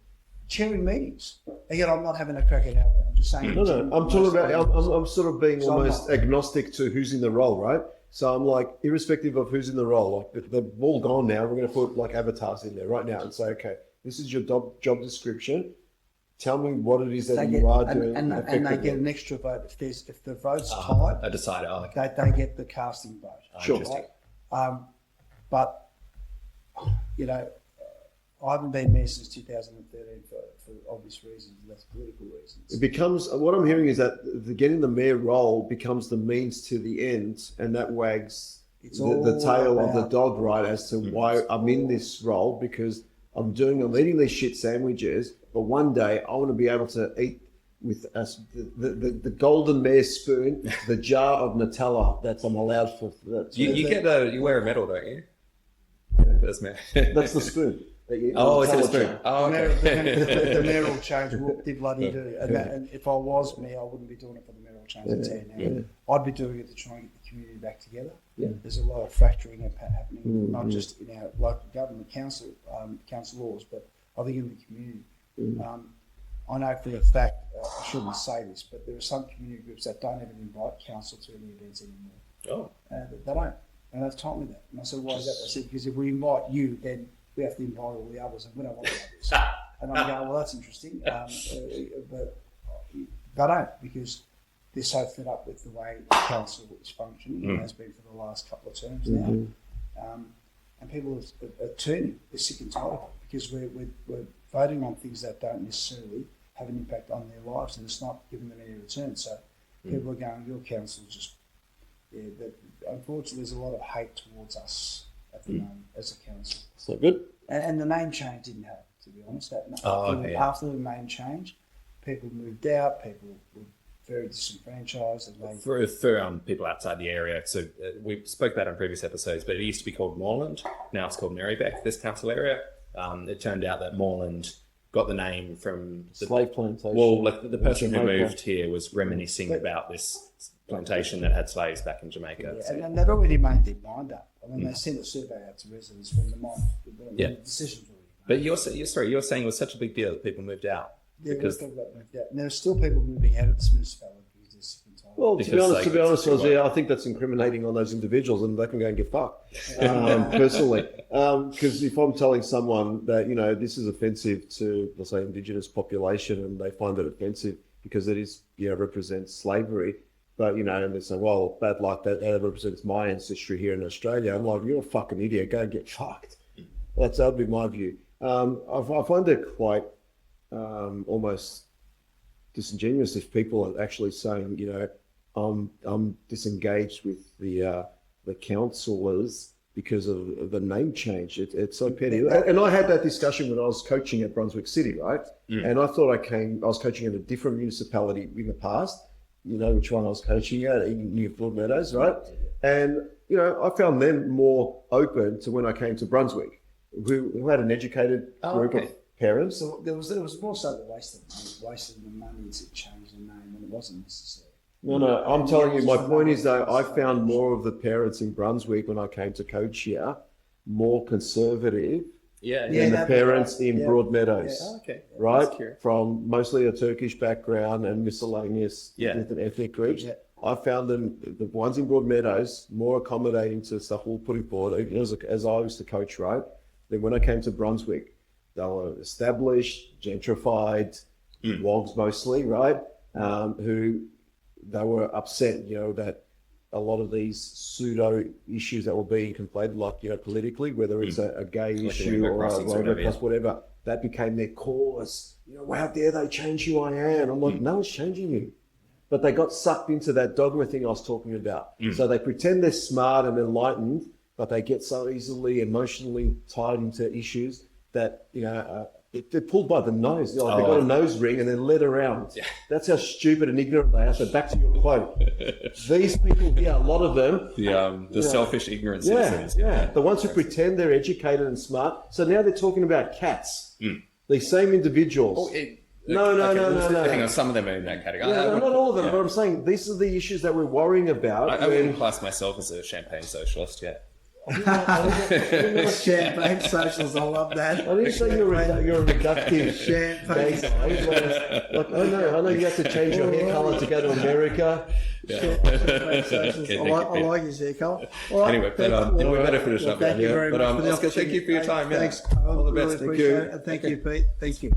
chairing meetings. Again, I'm not having a crack at Albert. I'm just saying. No, I'm talking about. I'm sort of being almost agnostic to who's in the role, right? So I'm like, irrespective of who's in the role, like they're all gone now. We're going to put like avatars in there right now and say, okay, this is your job description. Tell me what it is that you are doing. And they get an extra vote if the vote's tied. I decided. They get the casting vote. Sure. But I haven't been mayor since 2013 for obvious reasons, less political reasons. It becomes, what I'm hearing is that getting the mayor role becomes the means to the end, and that wags the tail of the dog, right, as to why I'm in this role, because I'm eating these shit sandwiches, but one day I want to be able to eat with us the golden mayor spoon, the jar of Nutella that I'm allowed for. You wear a medal, don't you? That's mayor. That's the spoon. Oh, it's a spoon. Oh, okay. The mayoral change, what they bloody do. And if I was mayor, I wouldn't be doing it for the mayoral change. I'd be doing it to try and get the community back together. There's a lot of fracturing happening, not just in our local government council laws, but I think in the community. I know for a fact, I shouldn't say this, but there are some community groups that don't even invite council to any events anymore. They don't. And they've told me that. And I said, why is that? I said, because if we invite you, then we have to invite all the others, and we don't want to do this. And I'm going, well, that's interesting. But they don't, because they're so fed up with the way the council is functioning, and has been for the last couple of terms now. And people are turning, they're sick and tired of it, because we're voting on things that don't necessarily have an impact on their lives, and it's not giving them any return. So people are going, your council just, unfortunately, there's a lot of hate towards us at the moment as a council. So good. And the name change didn't help, to be honest. After the name change, people moved out, people were very disenfranchised. And for people outside the area, so we spoke about it on previous episodes, but it used to be called Moreland. Now it's called Merri-bek, this council area. It turned out that Moreland got the name from the slave plantation. Well, like the person who moved here was reminiscing about this plantation that had slaves back in Jamaica. Yeah, and they'd already made their mind up. I mean, they sent a survey out to residents when the decisions were already made. But you're saying it was such a big deal that people moved out. Yeah, because moved out. And there are still people moving out of this municipality. Well, to be honest, I think that's incriminating on those individuals, and they can go and get fucked. Personally, Because if I'm telling someone that, you know, this is offensive to, let's say, Indigenous population, and they find it offensive because it is, you know, represents slavery, but, you know, and they say, well, bad luck, that represents my ancestry here in Australia. I'm like, you're a fucking idiot, go and get fucked. That would be my view. I find it quite almost disingenuous if people are actually saying, you know, I'm disengaged with the councillors because of the name change. It's so petty. And I had that discussion when I was coaching at Brunswick City, right? And I thought I was coaching at a different municipality in the past. You know which one I was coaching at, in New Broadmeadows, right? And, you know, I found them more open to when I came to Brunswick, who had an educated group of parents. So there was more so the wasting the money to change the name when it wasn't necessary. No, I'm telling you, my point is though, I found more of the parents in Brunswick when I came to coach here, more conservative than the parents in Broadmeadows. Oh, okay. Right? From mostly a Turkish background and miscellaneous different ethnic groups. Yeah. I found them, the ones in Broadmeadows, more accommodating to stuff we're putting forward, as I was the coach, right? Then when I came to Brunswick, they were established, gentrified, wogs mostly, right? Who they were upset, you know, that a lot of these pseudo issues that were being conflated, like, you know, politically, whether it's a gay issue or a whatever, that became their cause. You know, how dare they change who I am? I'm like, no one's changing you. But they got sucked into that dogma thing I was talking about. So they pretend they're smart and enlightened, but they get so easily emotionally tied into issues that, you know, they're pulled by the nose. Like they've got a nose ring and then led around. Yeah. That's how stupid and ignorant they are. So back to your quote. These people here, a lot of them. The selfish, ignorant citizens. The ones who pretend they're educated and smart. So now they're talking about cats. These same individuals. No. Hang on, some of them are in that category. Yeah, not all of them, but I'm saying these are the issues that we're worrying about. I wouldn't class myself as a champagne socialist yet. Champagne socials, I love that. I didn't say you're a reductive champagne. I know you have to change your hair colour to go to America. Champagne socials. I like his hair colour. Right, anyway, we better finish up thank you here. very much for the Oscar, thank you for your time. Thanks, All the best. Really appreciate it. Thank you, Pete. Thank you.